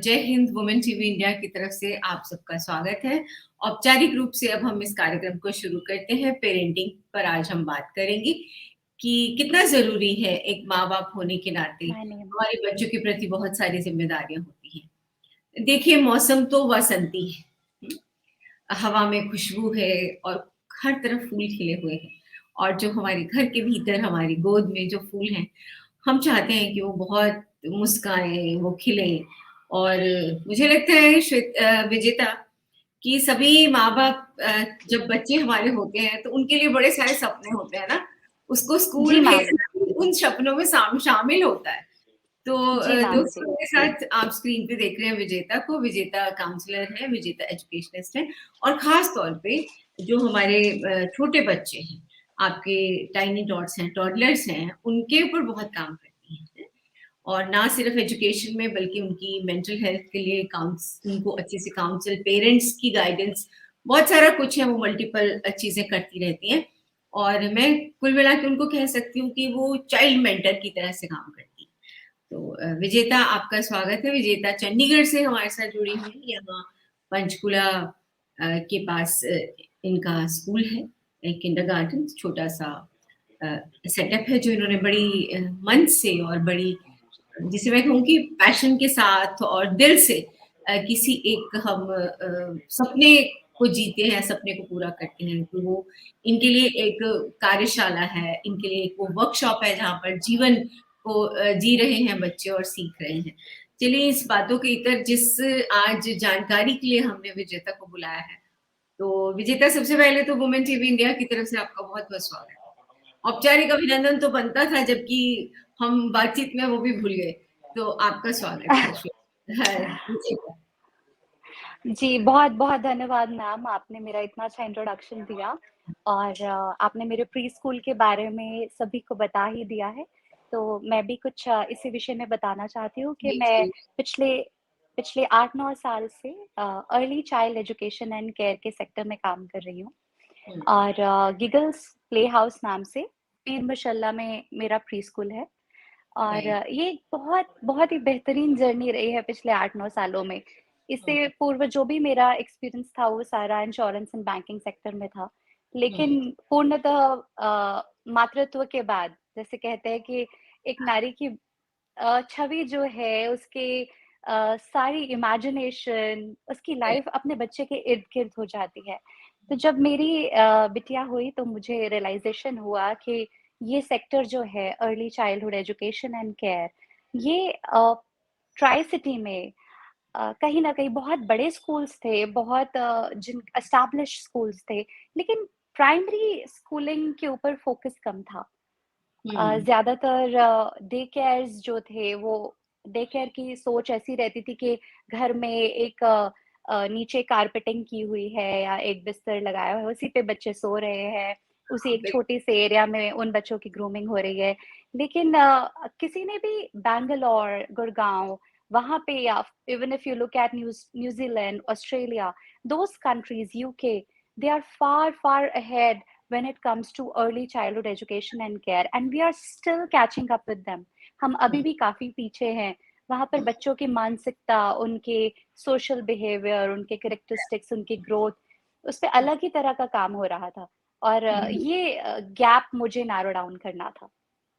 जय Hind women TV India की तरफ से आप सबका स्वागत है। औपचारिक रूप से अब हम इस कार्यक्रम को शुरू करते हैं। पेरेंटिंग पर आज हम बात करेंगे कि कितना ज़रूरी है एक माँ-बाप होने के नाते हमारे बच्चों के प्रति बहुत सारी ज़िम्मेदारियाँ होती हैं। देखिए मौसम तो बसंती है, हवा में खुशबू है और हर तरफ फूल खिले हुए हैं और जो हमारे घर के भीतर हमारी गोद में जो फूल हैं, हम चाहते हैं कि वो बहुत मुस्काएँ, वो खिलें और मुझे लगता है विजेता कि सभी माँ-बाप जब बच्चे हमारे होते हैं तो उनके लिए बड़े सारे सपने होते हैं ना, उसको स्कूल जी मैम। भेजना भी उन सपनों में शामिल होता है। तो जी मैम। दोस्तों मेरे साथ आप स्क्रीन पे देख रहे हैं विजेता को। विजेता काउंसलर है, विजेता एजुकेशनिस्ट है और ख़ास तौर पे जो हमारे छोटे बच्चे हैं, आपके टाइनी डॉट्स हैं, टॉडलर्स हैं, उनके ऊपर बहुत काम करती हैं। और ना सिर्फ एजुकेशन में बल्कि उनकी मेंटल हेल्थ के लिए उनको अच्छे से काउंसल, पेरेंट्स की गाइडेंस, बहुत सारा कुछ है, वो मल्टीपल चीज़ें करती रहती हैं। और मैं कुल मिला के उनको कह सकती हूँ कि वो चाइल्ड मेंटर की तरह से काम करती हैं। तो विजेता आपका स्वागत है। विजेता चंडीगढ़ से हमारे साथ जुड़ी हुई है। यहाँ पंचकुला के पास इनका स्कूल है, एक किंडरगार्टन, छोटा-सा सेटअप है जो इन्होंने बड़ी मन से और बड़ी जिसे मैं कहूँ कि पैशन के साथ और दिल से किसी एक हम सपने को जीते हैं, सपने को पूरा करते हैं। तो वो इनके लिए एक कार्यशाला है, इनके लिए एक वो वर्कशॉप है जहाँ पर जीवन को जी रहे हैं बच्चे और सीख रहे हैं। चलिए इस बातों के इतर जिस आज जानकारी के लिए हमने विजेता को बुलाया है। तो विजेता सबसे पहले तो वुमेन टीवी इंडिया की तरफ से आपका बहुत-बहुत स्वागत है। औपचारिक अभिनंदन तो बनता था जबकि हम बातचीत में वो भी भूल गए। तो आपका स्वागत है विजेता। जी, बहुत-बहुत धन्यवाद मैम, आपने मेरा इतना अच्छा इंट्रोडक्शन दिया और आपने मेरे प्री स्कूल के बारे में सभी को बता ही दिया है। तो मैं भी कुछ इसी विषय में बताना चाहती हूँ कि जी, मैं जी। पिछले पिछले 8-9 साल से early child education and care के सेक्टर में काम कर रही हूँ हुँ, और गिगल्स प्ले हाउस नाम से पीर मशल्ला में मेरा प्री स्कूल है और राइट। ये बहुत बहुत ही बेहतरीन जर्नी रही है पिछले 8-9 सालों में। हुँ, इससे पूर्व जो भी मेरा एक्सपीरियंस था वो सारा इंश्योरेंस एंड बैंकिंग सेक्टर में था। हुँ, लेकिन पूर्णतः मातृत्व के बाद जैसे कहते हैं कि एक नारी की छवि जो है उसकी सारी इमेजिनेशन, उसकी राइट। लाइफ अपने बच्चे के इर्द-गिर्द हो जाती है। तो जब मेरी बिटिया हुई तो मुझे रियलाइज़ेशन हुआ कि ये सेक्टर जो है early childhood education and care ये ट्राई सिटी में कहीं न कहीं बहुत बड़े स्कूल्स थे, बहुत जिन एस्टेब्लिश्ड स्कूल्स थे, लेकिन प्राइमरी स्कूलिंग के ऊपर फ़ोकस कम था। हुँ, ज़्यादातर डे केयर्स जो थे वो डे केयर की सोच ऐसी रहती थी कि घर में एक नीचे कारपेटिंग की हुई है या एक बिस्तर लगाया हुआ है, उसी पे बच्चे सो रहे हैं, उसी एक बिल छोटे से एरिया में उन बच्चों की ग्रूमिंग हो रही है। लेकिन किसी ने भी बैंगलोर, गुड़गाँव वहाँ पे या even if you look at New Zealand, Australia, those countries, UK, they are far, far ahead when it comes to early childhood education and care, and we are still catching up with them. हम अभी हुँ, भी काफ़ी पीछे हैं। वहाँ पर हुँ, बच्चों की मानसिकता, उनके सोशल बिहेवियर, उनके कैरेक्टरिस्टिक्स, उनकी ग्रोथ, उस पे अलग ही तरह का काम हो रहा था और हुँ, ये गैप मुझे नैरो डाउन करना था।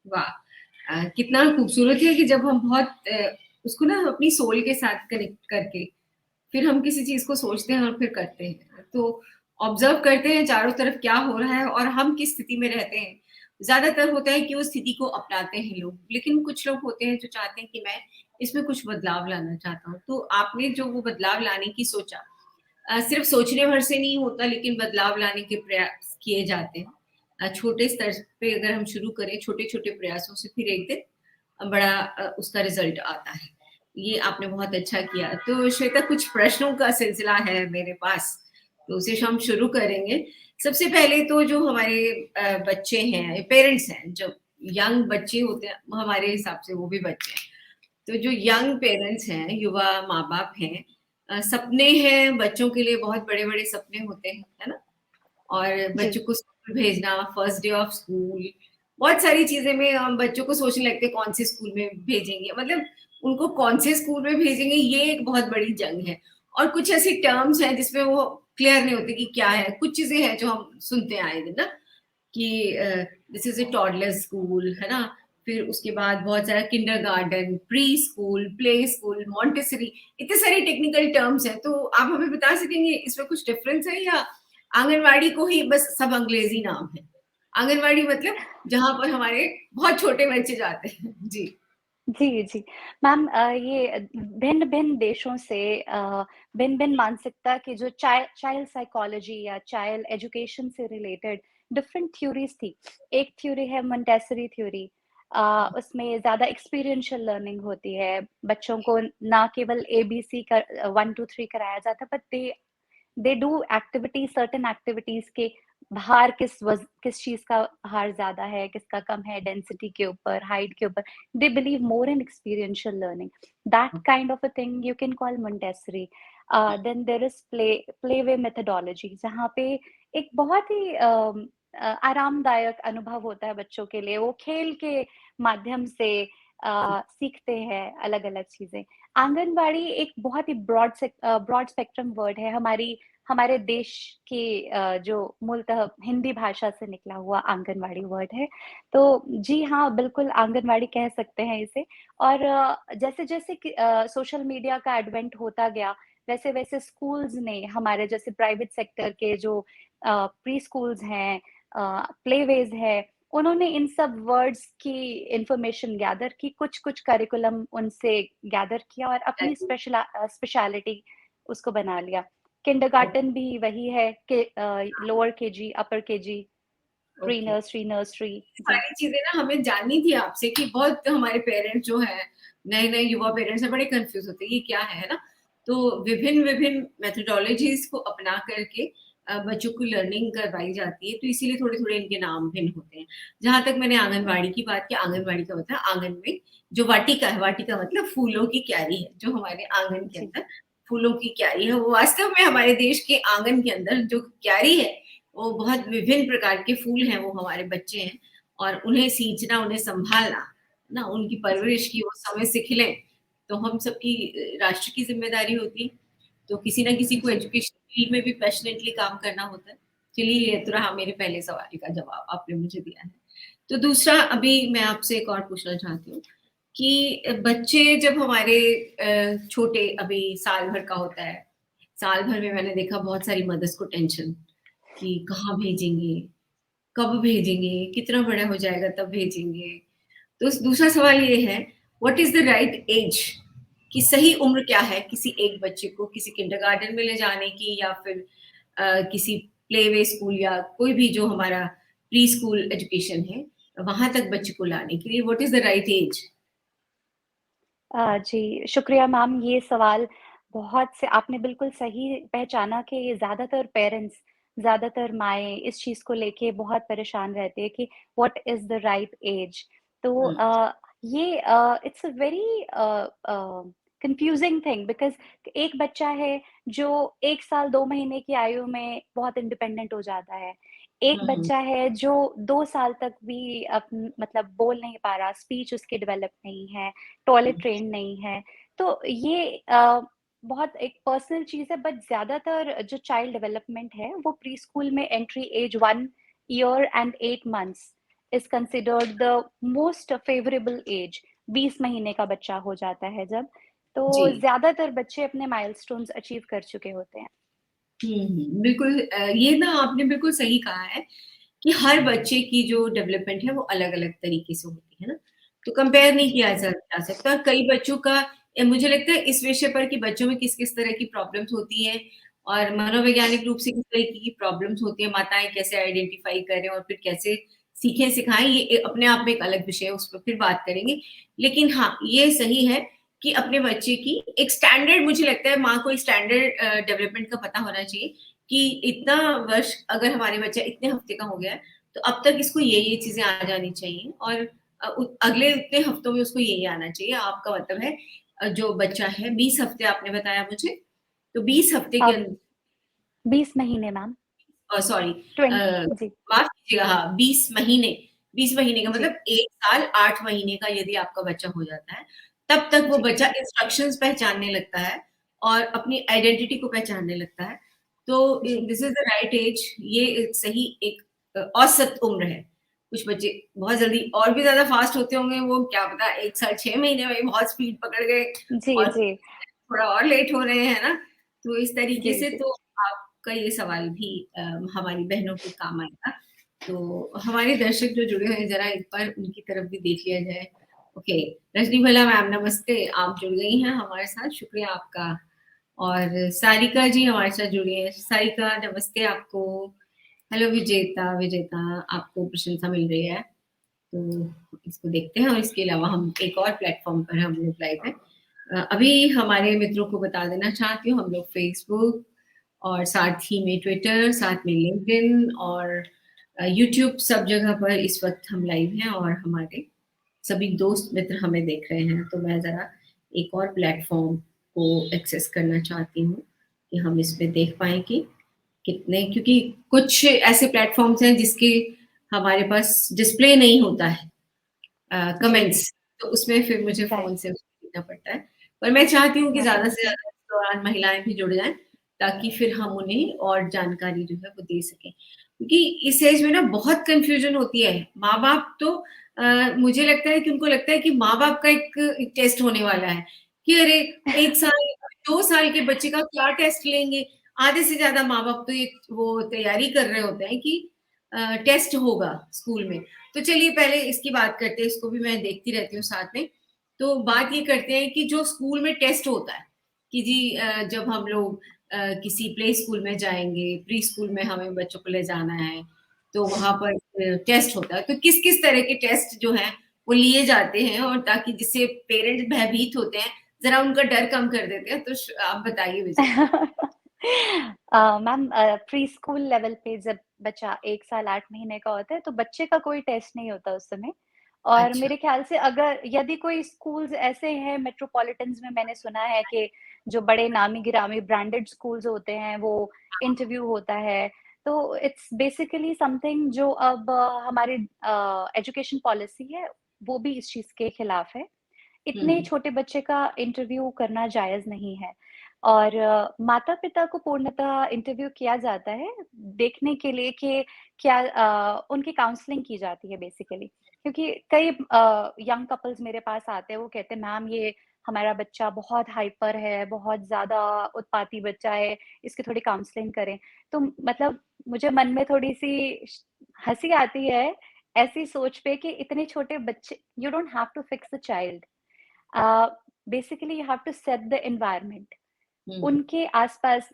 वाह! कितना खूबसूरत है कि जब हम बहुत उसको ना अपनी सोल के साथ कनेक्ट करके फिर हम किसी चीज़ को सोचते हैं और फिर करते हैं। तो ऑब्ज़र्व करते हैं चारों तरफ क्या हो रहा है और हम किस स्थिति में रहते हैं। ज़्यादातर होता है कि उस स्थिति को अपनाते हैं लोग, लेकिन कुछ लोग होते हैं जो चाहते हैं कि मैं इसमें कुछ बदलाव लाना चाहता हूँ। तो आपने जो वो बदलाव लाने की सोचा सिर्फ़ सोचने भर से नहीं होता लेकिन बदलाव लाने के प्रयास किए जाते हैं। छोटे स्तर पे अगर हम शुरू करें छोटे-छोटे प्रयासों से फिर एक दिन बड़ा उसका रिज़ल्ट आता है। ये आपने बहुत अच्छा किया। तो श्वेता कुछ प्रश्नों का सिलसिला है मेरे पास, तो उसे हम शुरू करेंगे। सबसे पहले तो जो हमारे बच्चे हैं, पेरेंट्स हैं, जब यंग बच्चे होते हैं, हमारे हिसाब से वो भी बच्चे हैं। तो जो यंग पेरेंट्स हैं, युवा माँ-बाप हैं सपने हैं, बच्चों के लिए बहुत बड़े-बड़े सपने होते हैं, है ना? और जी। बच्चों को स्कूल भेजना, फर्स्ट डे ऑफ स्कूल, बहुत सारी चीज़ें में हम बच्चों को सोचने लगते हैं कौन से स्कूल में भेजेंगे। मतलब उनको कौन से स्कूल में भेजेंगे, ये एक बहुत बड़ी जंग है। और कुछ ऐसे टर्म्स हैं जिसमें वो क्लियर नहीं होते कि क्या है। कुछ चीजें हैं जो हम सुनते आए दिन ना, कि this is a toddler school, है ना। फिर उसके बाद बहुत सारा kindergarten, pre school, play school, Montessori, इतने सारे टेक्निकल टर्म्स हैं। तो आप हमें बता सकेंगे इसमें कुछ डिफरेंस है, या आंगनवाड़ी को ही बस सब अंग्रेजी नाम है? आंगनवाड़ी मतलब जहां पर हमारे बहुत छोटे बच्चे जाते हैं। जी। जी, जी। मैम ये भिन्न-भिन्न देशों से भिन्न-भिन्न मानसिकता की जो चाइल्ड साइकोलॉजी या चाइल्ड एजुकेशन से रिलेटेड डिफरेंट थ्योरीज़ थी। एक थ्योरी है मोंटेसरी थ्योरी। उसमें ज़्यादा एक्सपीरियंशियल लर्निंग होती है। बच्चों को ना केवल एबीसी का 1 2 3 कराया जाता है, but they do activities, certain activities के भार किस चीज का भार ज्यादा है, किसका कम है, डेंसिटी के ऊपर, हाइट के ऊपर। They believe more in experiential learning, that kind of a thing you can call Montessori. Then there is play way methodology, जहाँ पे एक बहुत ही आरामदायक अनुभव होता है बच्चों के लिए। वो खेल के माध्यम से सीखते हैं अलग अलग चीजें। आंगनबाड़ी एक बहुत ही ब्रॉड स्पेक्ट्रम वर्ड है। हमारे देश के जो मूलतः हिंदी भाषा से निकला हुआ आंगनबाड़ी वर्ड है। तो जी हाँ, बिल्कुल आंगनबाड़ी कह सकते हैं इसे। और जैसे जैसे सोशल मीडिया का एडवेंट होता गया, वैसे वैसे स्कूल्स ने, हमारे जैसे प्राइवेट सेक्टर के जो प्री स्कूल्स हैं, प्लेवेज है, उन्होंने इन सब वर्ड्स की इंफॉर्मेशन गैदर की, कुछ कुछ करिकुलम उनसे गैदर किया और अपनी स्पेशलिटी उसको बना लिया। किंडरगार्टन भी वही है कि lower KG, upper KG, pre okay. Nursery, nursery. जी सारी चीजें ना हमें जाननी थी आपसे, कि बहुत हमारे पेरेंट्स जो है, नए नए युवा पेरेंट्स है, बड़े कंफ्यूज होते हैं ये क्या है ना। तो विभिन्न विभिन्न मेथोडोलॉजीज को अपना करके बच्चों को लर्निंग करवाई जाती है, तो इसीलिए थोड़े थोड़े इनके नाम भिन्न होते हैं। जहां तक मैंने आंगनबाड़ी की बात की, आंगनबाड़ी का मतलब आंगन में जो वाटिका है, वाटिका मतलब फूलों की क्यारी है, जो हमारे आंगन के जी अंदर फूलों की क्यारी है। वो वास्तव में हमारे देश के आंगन के अंदर जो क्यारी है, वो बहुत विभिन्न प्रकार के फूल हैं, वो हमारे बच्चे हैं। और उन्हें सींचना, उन्हें संभालना ना, उनकी जी परवरिश की वो समय से खिले, तो हम सबकी राष्ट्र की जिम्मेदारी होती है। तो किसी ना किसी को जी एजुकेशन फील्ड में भी पैशनेटली काम करना होता है। चलिए, ये तो रहा मेरे पहले सवाल का जवाब आपने मुझे दिया है। तो दूसरा, अभी मैं आपसे एक और पूछना चाहती हूँ कि बच्चे जब हमारे छोटे, अभी साल भर का होता है, साल भर में मैंने देखा बहुत सारी मदर्स को टेंशन कि कहाँ भेजेंगे, कब भेजेंगे, कितना बड़ा हो जाएगा तब भेजेंगे। तो दूसरा सवाल ये है, what is the right age, कि सही उम्र क्या है किसी एक बच्चे को किसी किंडरगार्टन में ले जाने की, या फिर किसी प्ले वे स्कूल, या कोई भी जो हमारा प्री स्कूल एजुकेशन है, वहां तक बच्चे को लाने के लिए what is the right age? जी, शुक्रिया मैम। ये सवाल बहुत से आपने बिल्कुल सही पहचाना कि ज़्यादातर पेरेंट्स, ज़्यादातर माएँ इस चीज़ को लेके बहुत परेशान रहती है कि what is the right age? तो ये it's a very confusing thing, because एक बच्चा है जो 1 साल 2 महीने की आयु में बहुत इंडिपेंडेंट हो जाता है। एक बच्चा है जो 2 साल तक भी मतलब बोल नहीं पा रहा, स्पीच उसकी डेवलप नहीं है, टॉयलेट ट्रेन्ड नहीं है। तो ये बहुत एक पर्सनल चीज़ है, बट ज़्यादातर जो चाइल्ड डेवलपमेंट है, वो प्री-स्कूल में entry age 1 year and 8 months is considered the most favourable age. 20 महीने का बच्चा हो जाता है जब, जी। तो ज़्यादातर बच्चे अपने माइलस्टोन्स अचीव कर चुके होते हैं। बिल्कुल, ये ना आपने बिल्कुल सही कहा है कि हर बच्चे की जो डेवलपमेंट है वो अलग-अलग तरीके से होती है ना, तो कंपेयर नहीं किया जा सकता। कई बच्चों का मुझे लगता है इस विषय पर कि बच्चों में किस-किस तरह की प्रॉब्लम्स होती हैं, और मनोवैज्ञानिक रूप से किस तरीके की प्रॉब्लम्स होती हैं, माताएँ कैसे आइडेंटिफ़ाई करें और फिर कैसे सीखें, सिखाएँ, ये अपने आप में एक अलग विषय है, उस पर फिर बात करेंगे। लेकिन हाँ, ये सही है कि अपने बच्चे की एक स्टैंडर्ड, मुझे लगता है माँ को एक स्टैंडर्ड डेवलपमेंट का पता होना चाहिए, कि इतना वर्ष अगर हमारे बच्चा इतने हफ्ते का हो गया है, तो अब तक इसको ये चीज़ें आ जानी चाहिए, और अगले इतने हफ्तों में उसको ये आना चाहिए। आपका मतलब है जो बच्चा है 20 हफ्ते आपने बताया मुझे, तो 20 हफ्ते के अब अंदर, 20 महीने मैम, सॉरी, 20 जी, माफ़ कीजिएगा, हाँ, 20 महीने, 20 महीने का जी, मतलब 1 साल 8 महीने का यदि आपका बच्चा हो जाता है, तब तक वो जी, बच्चा इंस्ट्रक्शंस पहचानने लगता है और अपनी आइडेंटिटी को पहचानने लगता है। तो जी। This is the right age, ये एक सही एक औसत उम्र है। कुछ बच्चे बहुत जल्दी और भी ज्यादा फास्ट होते होंगे, वो क्या पता 1 साल 6 महीने में बहुत स्पीड पकड़ गए, जी, और जी। थोड़ा और लेट हो रहे हैं ना। तो इस तरीके जी, से जी। तो आपका ये सवाल भी हमारी बहनों के काम आएगा। तो हमारे दर्शक जो जुड़े हुए हैं, जरा एक बार उनकी तरफ भी देख लिया जाए। ओके, रजनी भला मैम नमस्ते, आप जुड़ गई हैं हमारे साथ, शुक्रिया आपका। और सारिका जी हमारे साथ जुड़ी हैं, सारिका नमस्ते आपको। हेलो विजेता, विजेता आपको प्रशंसा मिल रही है, तो इसको देखते हैं। और इसके अलावा हम एक और प्लेटफॉर्म पर हम लोग लाइव हैं। अभी हमारे मित्रों को बता देना चाहती हूँ, हम लोग फेसबुक और साथ ही में ट्विटर, साथ में लिंक्डइन और यूट्यूब, सब जगह पर इस वक्त हम लाइव हैं, और हमारे सभी दोस्त मित्र हमें देख रहे हैं। तो मैं ज़रा एक और प्लेटफॉर्म को एक्सेस करना चाहती हूँ कि हम इसमें देख पाएँ कि कितने, क्योंकि कुछ ऐसे प्लेटफॉर्म्स हैं जिसके हमारे पास डिस्प्ले नहीं होता है जी, कमेंट्स, तो उसमें फिर मुझे फ़ोन राइट। से देखना पड़ता है। पर मैं चाहती हूँ कि बात ज़्यादा तो से सही। ज़्यादा इस दौरान महिलाएँ भी जुड़ जाएँ, ताकि फिर हम उन्हें और जानकारी जो है वो दे सकें। क्योंकि इस एज में ना बहुत कन्फ्यूज़न होती है। माँ-बाप तो मुझे लगता है कि उनको लगता है कि माँ-बाप का एक टेस्ट होने वाला है, कि अरे 1 साल, 2 साल के बच्चे का क्या टेस्ट लेंगे? आधे से ज़्यादा माँ-बाप तो ये वो तैयारी कर रहे होते हैं कि टेस्ट होगा स्कूल में। तो चलिए पहले इसकी बात करते हैं, इसको भी मैं देखती रहती हूँ साथ में। तो बात ये करते हैं कि जो स्कूल में टेस्ट होता है, कि जी जब हम लोग किसी प्ले स्कूल में जाएँगे, प्री स्कूल में हमें बच्चों को ले जाना है, तो वहाँ पर टेस्ट होता है। तो किस-किस तरह के टेस्ट जो हैं, वो लिए जाते हैं, और ताकि जिससे पेरेंट्स भयभीत होते हैं, ज़रा उनका डर कम कर देते हैं। तो आप बताइए विजेता? मैम प्री-स्कूल लेवल पे जब बच्चा 1 साल 8 महीने का होता है, तो बच्चे का कोई टेस्ट नहीं होता उस समय। और अच्छा। मेरे ख़्याल से अगर यदि कोई स्कूल्स ऐसे हैं मेट्रोपॉलिटन्स में, मैंने सुना है कि जो बड़े नामी-गिरामी ब्रांडेड स्कूल्स होते हैं, वो इंटरव्यू होता है। तो इट्स बेसिकली समथिंग जो अब हमारी एजुकेशन पॉलिसी है, वो भी इस चीज़ के खिलाफ है। इतने हुँ, छोटे बच्चे का इंटरव्यू करना जायज़ नहीं है। और माता-पिता को पूर्णतः इंटरव्यू किया जाता है, देखने के लिए कि क्या उनकी काउंसलिंग की जाती है बेसिकली। क्योंकि कई यंग कपल्स मेरे पास आते हैं, वो कहते हैं मैम ये हमारा बच्चा बहुत हाइपर है, बहुत ज़्यादा उत्पाती बच्चा है, इसकी थोड़ी काउंसलिंग करें। तो मतलब मुझे मन में थोड़ी-सी हँसी आती है, ऐसी सोच पे कि इतने छोटे बच्चे, you don't have to fix the child. uh, basically you have to set the environment. हुँ, उनके आसपास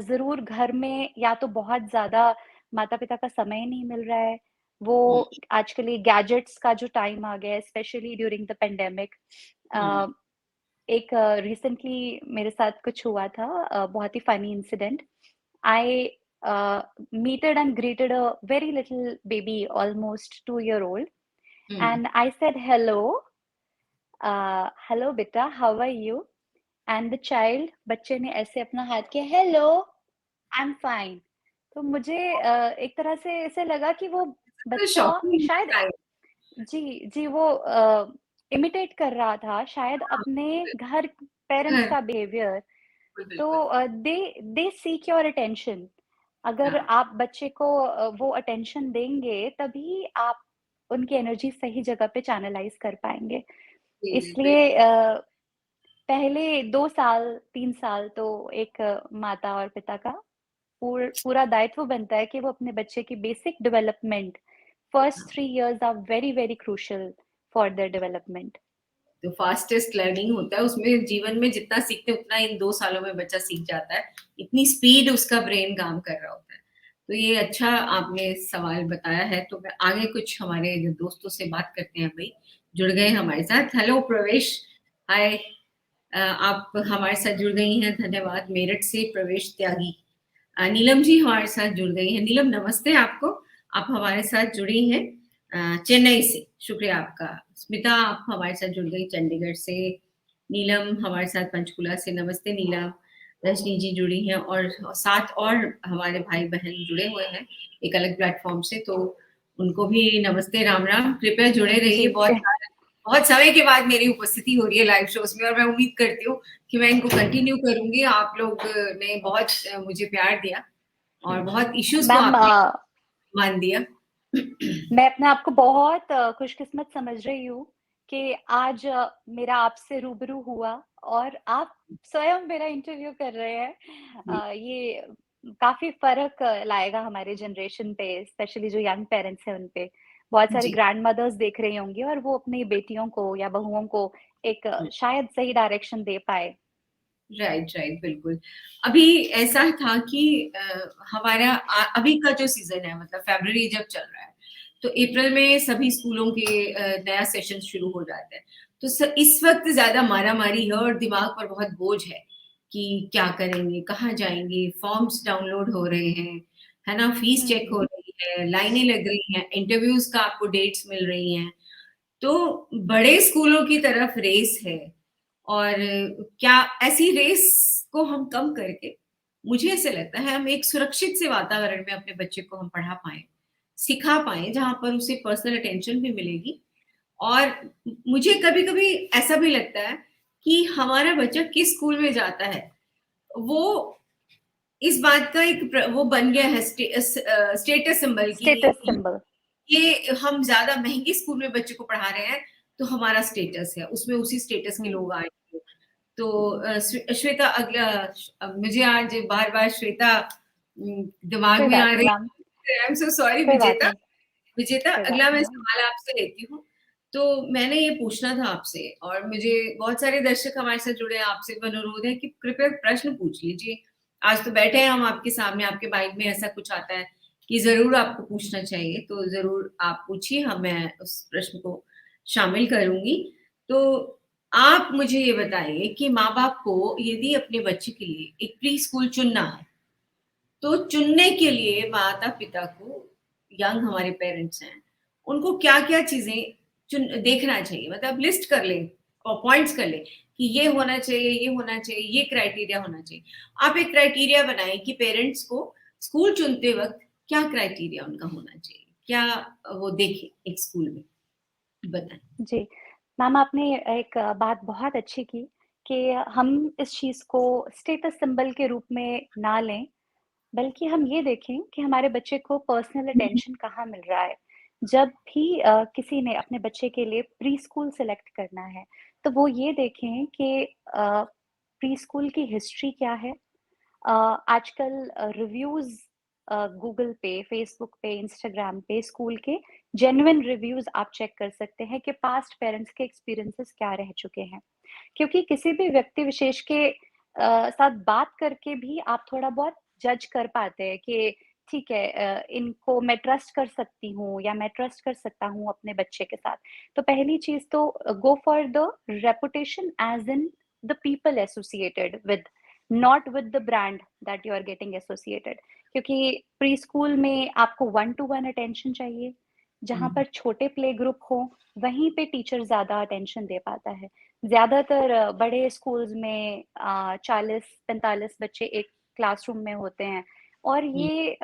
ज़रूर घर में या तो बहुत ज़्यादा माता-पिता का समय नहीं मिल रहा है, वो हुँ, आजकल ये गैजेट्स का जो टाइम आ गया है specially during the pandemic. Hmm, uh, एक रिसेंटली मेरे साथ कुछ हुआ था, बहुत ही funny incident. I meeted and greeted a very little baby almost 2 year old हुँ। And I said hello, hello बेटा, how are you? And the child, बच्चे ने ऐसे अपना हाथ किया, हेलो, आई एम फाइन। तो मुझे एक तरह से ऐसे लगा कि वो तो बच्चा शॉकिंग शायद, टाइम। जी, जी, वो इमिटेट कर रहा था शायद हाँ, अपने घर पेरेंट्स घर, का बिहेवियर। बिल्कुल, तो बिल्कुल। दे दे सीक योर अटेंशन। अगर हाँ, आप बच्चे को वो अटेंशन देंगे, तभी आप उनकी एनर्जी सही जगह पे चैनलाइज़ कर पाएँगे। जी, जी, बिल इसलिए पहले 2 साल, 3 साल तो एक माता और पिता का पूरा दायित्व बनता है कि वो अपने बच्चे की बेसिक डेवलपमेंट, फर्स्ट हाँ, 3 years are very, very crucial for their development. तो फास्टेस्ट लर्निंग होता है, उसमें जीवन में जितना सीखते हैं उतना इन 2 सालों में बच्चा सीख जाता है। इतनी स्पीड उसका ब्रेन काम कर रहा होता है। तो ये अच्छा आपने सवाल बताया है, तो मैं आगे कुछ हमारे जो दोस्तों से बात करते हैं भई, जुड़ गए हमारे साथ। हेलो प्रवेश, हाय। आप हमारे साथ जुड़ गई हैं, धन्यवाद। मेरठ से प्रवेश त्यागी। नीलम जी हमारे साथ जुड़ गई हैं। नीलम नमस्ते आपको, आप हमारे साथ जुड़ी हैं चेन्नई से, शुक्रिया आपका। स्मिता आप हमारे साथ जुड़ गई चंडीगढ़ से। नीलम हमारे साथ पंचकुला से, नमस्ते नीलम। रजनी जी जुड़ी हैं, और 7 और हमारे भाई-बहन जुड़े हुए हैं एक अलग प्लेटफ़ॉर्म से, तो उनको भी नमस्ते, राम-राम। कृपया जुड़े रहिए, जी, बहुत सारे बहुत समय के बाद मेरी उपस्थिति हो रही है लाइव शोज में, और मैं उम्मीद करती हूँ कि मैं इनको कंटिन्यू करूंगी। आप लोग ने बहुत मुझे प्यार दिया और बहुत इश्यूज को मैम, आपने मान दिया। मैं अपने आप को बहुत खुशकिस्मत समझ रही हूँ कि आज मेरा आपसे रूबरू हुआ और आप स्वयं मेरा इंटरव्यू कर रहे हैं। ये काफी फर्क लाएगा हमारे जनरेशन पे, स्पेशली जो यंग पेरेंट्स हैं उन पे। बहुत सारी जी, ग्रैंड मदर्स देख रही होंगी और वो अपनी बेटियों को या बहुओं को एक शायद सही डायरेक्शन दे पाए। राइट, राइट, बिल्कुल। अभी ऐसा था कि हमारा अभी का जो सीजन है, मतलब फरवरी जब चल रहा है, तो अप्रैल में सभी स्कूलों के नया सेशन शुरू हो जाता है। तो इस वक्त ज्यादा मारामारी है और दिमाग पर बहुत बोझ है कि क्या करेंगे, कहाँ जाएंगे, फॉर्म्स डाउनलोड हो रहे हैं, है ना, फीस चेक हो हम्म। रही है, लाइनें लग रही हैं, इंटरव्यूज का आपको डेट्स मिल रही हैं। तो बड़े स्कूलों की तरफ रेस है, और क्या ऐसी रेस को हम कम करके, मुझे ऐसे लगता है, हम एक सुरक्षित से वातावरण में अपने बच्चे को हम पढ़ा पाए, सिखा पाए, जहां पर उसे पर्सनल अटेंशन भी मिलेगी। और मुझे कभी कभी ऐसा भी लगता है कि हमारा बच्चा किस स्कूल में जाता है, वो इस बात का एक वो बन गया है स्टेटस सिंबल की स्टेटस सिंबल। ये हम ज्यादा महंगे स्कूल में बच्चे को पढ़ा रहे हैं, तो हमारा स्टेटस है, उसमें उसी स्टेटस के हम्म। लोग आएंगे। तो श्वेता, अगला मुझे आज बार बार श्वेता दिमाग कोई में बात आ नहीं रही मैम, है। आई एम सो सॉरी कोई बात विजेता। नहीं, विजेता, कोई बात अगला नहीं मैं मैम। सवाल आपसे लेती हूँ। तो मैंने ये पूछना था आपसे, और मुझे बहुत सारे दर्शक हमारे साथ जुड़े हैं, आपसे भी अनुरोध है कि कृपया प्रश्न पूछ लीजिए। आज तो बैठे हैं हम आपके सामने, आपके माइंड में ऐसा कुछ आता है कि जरूर आपको पूछना चाहिए, तो जरूर आप पूछिए, हम मैं उस प्रश्न को शामिल करूंगी। तो आप मुझे ये बताइए कि माँ बाप को यदि अपने बच्चे के लिए एक प्री स्कूल चुनना है, तो चुनने के लिए माता पिता को, यंग हमारे पेरेंट्स हैं, उनको क्या क्या चीजें चुन देखना चाहिए, मतलब लिस्ट कर लें और पॉइंट्स कर लें कि ये होना चाहिए, ये होना चाहिए, ये क्राइटेरिया होना चाहिए। आप एक क्राइटेरिया बनाएं कि पेरेंट्स को स्कूल चुनते वक्त क्या क्राइटेरिया उनका होना चाहिए, क्या वो देखें एक स्कूल में, बताएं। जी, मैम आपने एक बात बहुत अच्छी की कि हम इस चीज़ को स्टेटस सिंबल के रूप में ना लें, बल्कि हम ये देखें कि हमारे बच्चे को पर्सनल अटेंशन कहाँ मिल रहा है। जब भी किसी ने अपने बच्चे के लिए प्री स्कूल सेलेक्ट करना है, तो वो ये देखें कि प्री स्कूल की हिस्ट्री क्या है। आजकल रिव्यूज़ गूगल पे, फेसबुक पे, इंस्टाग्राम पे स्कूल के जेन्युइन रिव्यूज़ आप चेक कर सकते हैं कि पास्ट पेरेंट्स के एक्सपीरियंसेस क्या रह चुके हैं। क्योंकि किसी भी व्यक्ति विशेष के साथ बात करके भी आप थोड़ा बहुत जज कर पाते हैं कि ठीक है, इनको मैं ट्रस्ट कर सकती हूँ या मैं ट्रस्ट कर सकता हूँ अपने बच्चे के साथ। तो पहली चीज़ तो go for the reputation as in the people associated with, not with the brand that you are getting associated. क्योंकि प्री स्कूल में आपको वन टू वन अटेंशन चाहिए, जहाँ हम्म, पर छोटे प्ले ग्रुप हो, वहीं पे टीचर ज़्यादा अटेंशन दे पाता है। ज़्यादातर बड़े स्कूल्स में 40-45 बच्चे एक क्लासरूम में होते हैं, और हम्म, ये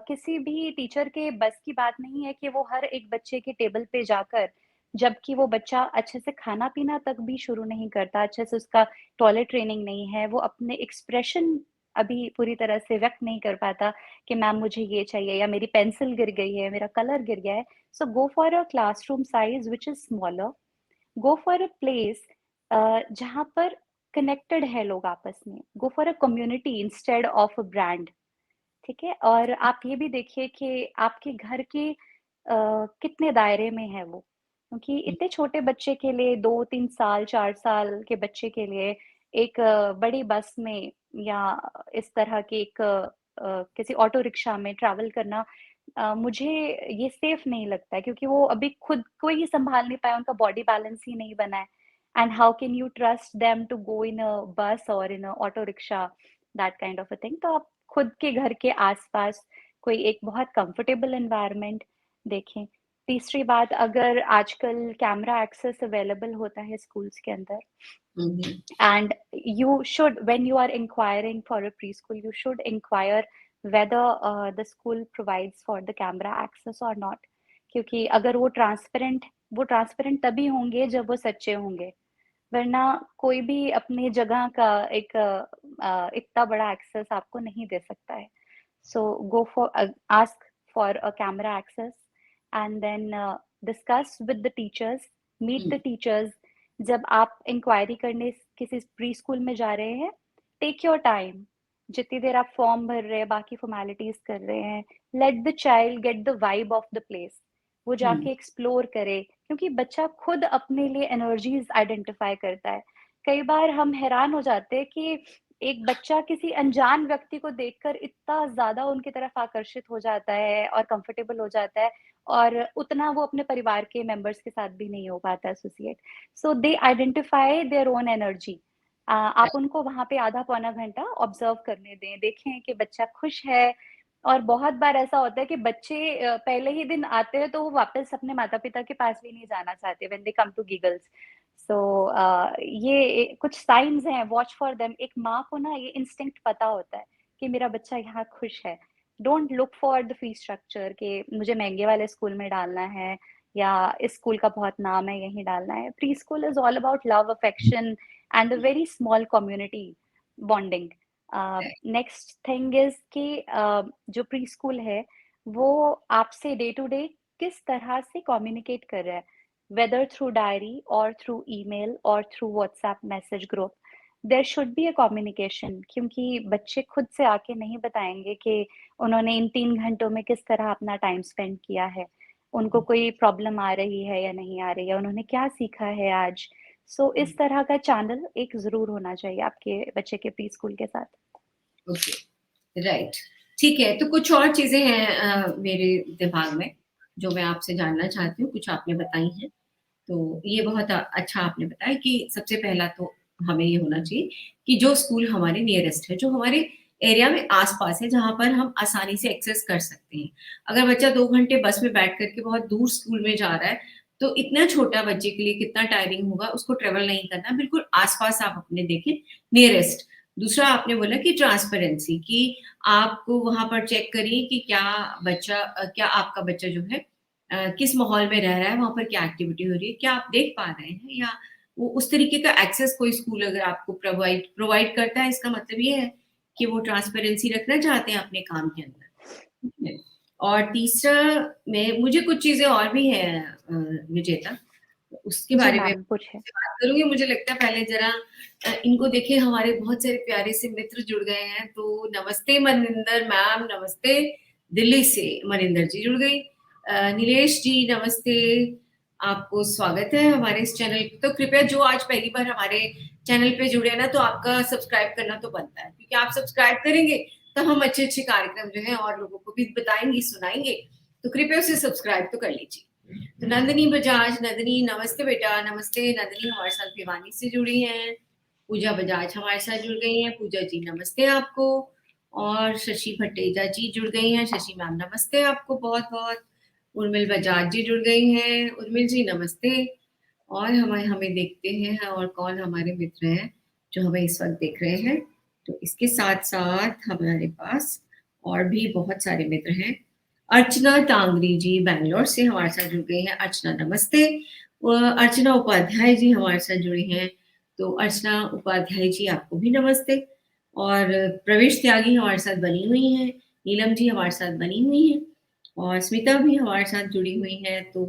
किसी भी टीचर के बस की बात नहीं है कि वो हर एक बच्चे के टेबल पे जाकर, जबकि वो बच्चा अच्छे से खाना-पीना तक भी शुरू नहीं करता, अच्छे से उसका टॉयलेट ट्रेनिंग नहीं है, वो अपने एक्सप्रेशन अभी पूरी तरह से व्यक्त नहीं कर पाता कि मैम मुझे ये चाहिए या मेरी पेंसिल गिर गई है, मेरा कलर गिर गया है। So go for a classroom size which is smaller, go for a place जहाँ पर कनेक्टेड है लोग आपस में, go for a community instead of a brand. ठीक है, और आप ये भी देखिए कि आपके घर के कितने दायरे में है वो, क्योंकि इतने छोटे बच्चे के लिए 2-3 साल 4 साल के बच्चे के लिए एक बड़ी बस में या इस तरह की एक किसी ऑटो रिक्शा में ट्रैवल करना मुझे ये सेफ नहीं लगता है, क्योंकि वो अभी खुद को ही संभाल नहीं पाया, उनका बॉडी बैलेंस ही नहीं बना है। And how can you trust them to go in a bus और in a auto rickshaw, that kind of a thing. तो आप खुद के घर के आसपास कोई एक बहुत कंफर्टेबल एनवायरनमेंट देखें। तीसरी बात, अगर आजकल कैमरा एक्सेस अवेलेबल होता है स्कूल्स के अंदर, हम्म, and you should, when you are inquiring for a preschool, you should inquire whether the school provides for the camera access or not, क्योंकि अगर वो ट्रांसपेरेंट तभी होंगे जब वो सच्चे होंगे, वरना कोई भी अपनी जगह का एक इतना बड़ा एक्सेस आपको नहीं दे सकता है। So go for ask for a camera access and then discuss with the teachers, meet the teachers. जब आप इंक्वायरी करने किसी प्री स्कूल में जा रहे हैं, टेक योर टाइम। जितनी देर आप फॉर्म भर रहे हैं, बाकी फॉर्मेलिटीज कर रहे हैं, let the child get the vibe of the place. वो जाके एक्सप्लोर करे, क्योंकि बच्चा खुद अपने लिए एनर्जीज आइडेंटिफाई करता है। कई बार हम हैरान हो जाते हैं कि एक बच्चा किसी अनजान व्यक्ति को देखकर इतना ज्यादा उनकी तरफ आकर्षित हो जाता है और कंफर्टेबल हो जाता है, और उतना वो अपने परिवार के मेंबर्स के साथ भी नहीं हो पाता associate. So they identify their own energy. आप उनको वहां पे आधा पौना घंटा ऑब्जर्व करने दें, देखें कि बच्चा खुश है। और बहुत बार ऐसा होता है कि बच्चे पहले ही दिन आते हैं तो वो वापस अपने माता पिता के पास भी नहीं जाना चाहते, when they come to giggles. So ये कुछ साइंस हैं, वॉच फॉर देम। एक माँ को ना ये इंस्टिंक्ट पता होता है कि मेरा बच्चा यहाँ खुश है। Don't look for the fees structure कि मुझे महंगे वाले स्कूल में डालना है या इस स्कूल का बहुत नाम है यहीं डालना है। Pre school is all about love, affection and a very small community bonding. Next thing is कि जो प्री स्कूल है वो आपसे डे टू डे किस तरह से कम्युनिकेट कर रहा है, whether through diary or through email or through WhatsApp message group. There should be a communication, क्योंकि बच्चे खुद से आके नहीं बताएंगे कि उन्होंने इन 3 घंटों में किस तरह अपना टाइम स्पेंड किया है, उनको कोई प्रॉब्लम आ रही है या नहीं आ रही है, उन्होंने क्या सीखा है आज। सो इस तरह का चैनल एक जरूर होना चाहिए आपके बच्चे के प्री स्कूल के साथ। ओके, राइट, ठीक है। तो कुछ और चीजें हैं मेरे दिमाग में जो मैं आपसे जानना चाहती हूँ, कुछ आपने बताई हैं। तो ये बहुत अच्छा आपने बताया कि सबसे पहला तो हमें ये होना चाहिए कि जो स्कूल हमारे नियरेस्ट है, जो हमारे एरिया में आस-पास है, जहाँ पर हम आसानी से एक्सेस कर सकते हैं। अगर बच्चा 2 घंटे बस में बैठ कर के बहुत दूर स्कूल में जा रहा है, तो इतना छोटा बच्चे के लिए कितना टायरिंग होगा, उसको ट्रैवल नहीं करना। बिल्कुल आस-पास आप अपने देखें, नियरेस्ट। दूसरा आपने बोला कि ट्रांसपेरेंसी, कि आपको वहाँ पर चेक करिए कि क्या आपका बच्चा जो है किस माहौल में रह रहा है, वहाँ पर क्या एक्टिविटी हो रही है, क्या आप देख पा रहे हैं, या वो उस तरीके का एक्सेस कोई स्कूल अगर आपको प्रोवाइड करता है, इसका मतलब ये है कि वो ट्रांसपेरेंसी रखना चाहते हैं अपने काम के अंदर। ठीक है? और तीसरा में मुझे कुछ चीज़ें और भी हैं विजेता, उसके जी बारे में मैम, पूछे। आपसे बात करूँगी। मुझे लगता है पहले ज़रा इनको देखिए, हमारे बहुत सारे प्यारे से मित्र जुड़ गए हैं। तो नमस्ते मनिंदर मैम, नमस्ते। दिल्ली से मनिंदर जी जुड़ गई। नीलेश जी नमस्ते, आपको स्वागत है हमारे इस चैनल पे। तो कृपया जो आज पहली बार हमारे चैनल पे जुड़े हैं ना, तो आपका सब्सक्राइब करना तो बनता है, क्योंकि आप सब्सक्राइब करेंगे तो हम अच्छे-अच्छे कार्यक्रम जो है और लोगों को भी बताएँगे, सुनाएँगे। तो कृपया उसे सब्सक्राइब तो कर लीजिए। तो नंदिनी बजाज, नंदिनी नमस्ते बेटा, नमस्ते। नंदिनी हमारे साथ भिवानी से जुड़ी हैं। पूजा बजाज हमारे साथ जुड़ गई हैं। पूजा जी नमस्ते आपको। और शशि भट्टेजा जी जुड़ गई हैं। शशि मैम नमस्ते आपको बहुत-बहुत। उर्मिल बजाज जी जुड़ गई हैं। उर्मिल जी नमस्ते। और हमें हमें देखते हैं और कौन हमारे मित्र हैं जो हमें इस वक़्त देख रहे हैं। तो इसके साथ-साथ हमारे पास और भी बहुत सारे मित्र हैं। अर्चना तांगरी जी बैंगलोर से हमारे साथ जुड़ गई हैं। अर्चना नमस्ते। अर्चना उपाध्याय जी हमारे साथ जुड़ी हैं। तो अर्चना उपाध्याय जी आपको भी नमस्ते। और प्रवेश त्यागी हमारे साथ बनी हुई हैं। नीलम जी हमारे साथ बनी हुई हैं। और स्मिता भी हमारे साथ जुड़ी हुई हैं। तो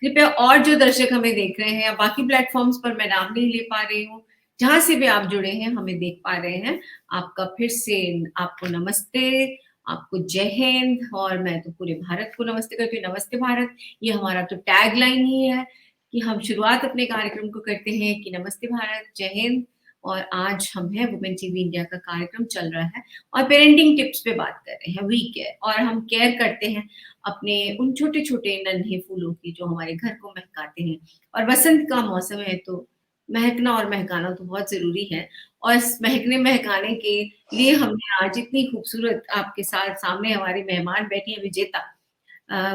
कृपया और जो दर्शक हमें देख रहे हैं या बाकी प्लेटफ़ॉर्म्स पर मैं नाम नहीं ले पा रही हूँ, जहाँ से भी आप जुड़े हैं, हमें देख पा रहे हैं, आपका फिर से आपको नमस्ते, आपको जय हिंद। और मैं तो पूरे भारत को नमस्ते करती हूँ। नमस्ते भारत, ये हमारा तो टैगलाइन ही है कि हम शुरुआत अपने कार्यक्रम को करते हैं कि नमस्ते भारत, जय हिंद। और आज हम हैं वुमेन टीवी इंडिया का कार्यक्रम चल रहा है और पेरेंटिंग टिप्स पे बात कर रहे हैं, वी केयर। और हम केयर करते हैं अपने उन छोटे-छोटे नन्हे फूलों की जो हमारे घर को महकाते हैं। और बसंत का मौसम है तो महकना और महकाना तो बहुत ज़रूरी है। और इस महकने-महकाने के लिए हमने आज इतनी खूबसूरत आपके साथ सामने हमारी मेहमान बैठी हैं विजेता,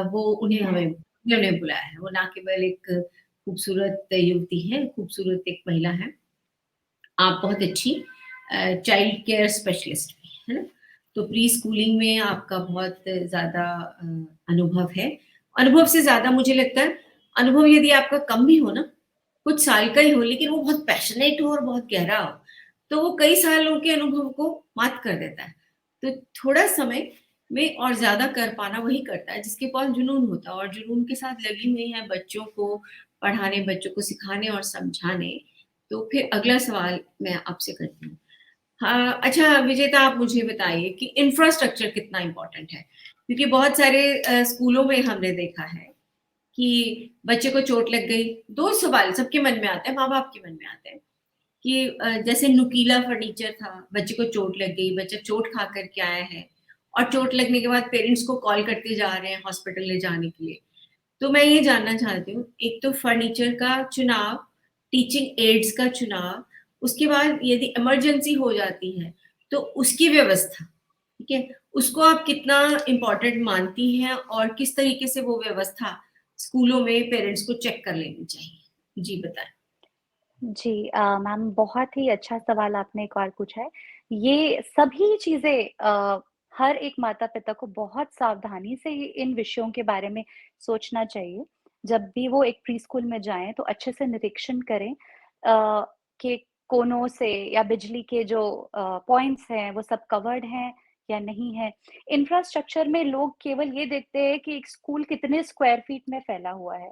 वो उन्होंने बुलाया है। वो ना केवल एक खूबसूरत युवती है, खूबसूरत एक महिला है। आप बहुत अच्छी चाइल्ड केयर स्पेशलिस्ट भी, है ना? तो प्री स्कूलिंग में आपका बहुत ज़्यादा अनुभव है अनुभव से ज़्यादा मुझे लगता है, अनुभव यदि आपका कम भी हो ना, कुछ साल का ही हो लेकिन वो बहुत पैशनेट हो और बहुत गहरा हो, तो वो कई सालों के अनुभव को मात कर देता है। तो थोड़ा समय में और ज़्यादा कर पाना वही करता है जिसके पास जुनून होता है, और जुनून के साथ लगी हुई हैं बच्चों को पढ़ाने, बच्चों को सिखाने और समझाने। तो फिर अगला सवाल मैं आपसे करती हूँ। हाँ, अच्छा विजेता, आप मुझे बताइए कि इंफ्रास्ट्रक्चर कितना इम्पोर्टेंट है? क्योंकि बहुत सारे स्कूलों में हमने देखा है कि बच्चे को चोट लग गई, 2 सवाल सबके मन में आते हैं, माँ-बाप के मन में आते हैं कि जैसे नुकीला फर्नीचर था, बच्चे को चोट लग गई, बच्चा चोट खा कर के आया है और चोट लगने के बाद पेरेंट्स को कॉल करते जा रहे हैं हॉस्पिटल ले जाने के लिए। तो मैं ये जानना चाहती हूँ, एक तो फर्नीचर का चुनाव, टीचिंग एड्स का चुनाव, उसके बाद यदि इमरजेंसी हो जाती है, तो उसकी व्यवस्था, ठीक है? उसको आप कितना इम्पोर्टेंट मानती हैं और किस तरीके से वो व्यवस्था स्कूलों में पेरेंट्स को चेक कर लेनी चाहिए? जी बताएँ। जी मैम बहुत ही अच्छा सवाल आपने एक और पूछा है। ये सभी चीज़ें हर एक माता-पिता को बहुत सावधानी से इन विषयों के बारे में सोचना चाहिए। जब भी वो एक प्री-स्कूल में जाएँ तो अच्छे से निरीक्षण करें कि कोनों से या बिजली के जो पॉइंट्स हैं वो सब कवर्ड हैं या नहीं है। इंफ्रास्ट्रक्चर में लोग केवल ये देखते हैं कि एक स्कूल कितने स्क्वायर फीट में फैला हुआ है।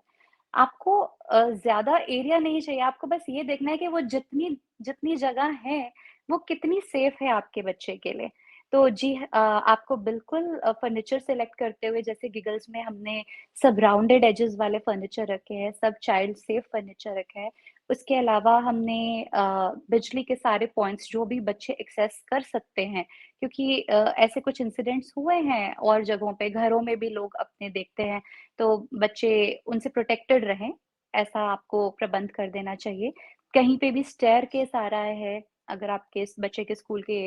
आपको ज़्यादा एरिया नहीं चाहिए, आपको बस ये देखना है कि वो जितनी जितनी जगह है, वो कितनी सेफ है आपके बच्चे के लिए। तो जी आपको बिल्कुल फर्नीचर सेलेक्ट करते हुए जैसे गिगल्स में हमने सब राउंडेड एजेस वाले फर्नीचर रखे हैं, सब चाइल्ड सेफ फर्नीचर रखा है। उसके अलावा हमने बिजली के सारे पॉइंट्स जो भी बच्चे एक्सेस कर सकते हैं, क्योंकि ऐसे कुछ इंसिडेंट्स हुए हैं और जगहों पे, घरों में भी लोग अपने देखते हैं तो बच्चे उनसे प्रोटेक्टेड रहें, ऐसा आपको प्रबंध कर देना चाहिए। कहीं पे भी स्टेयरकेस आ रहा है, अगर आपके बच्चे के स्कूल के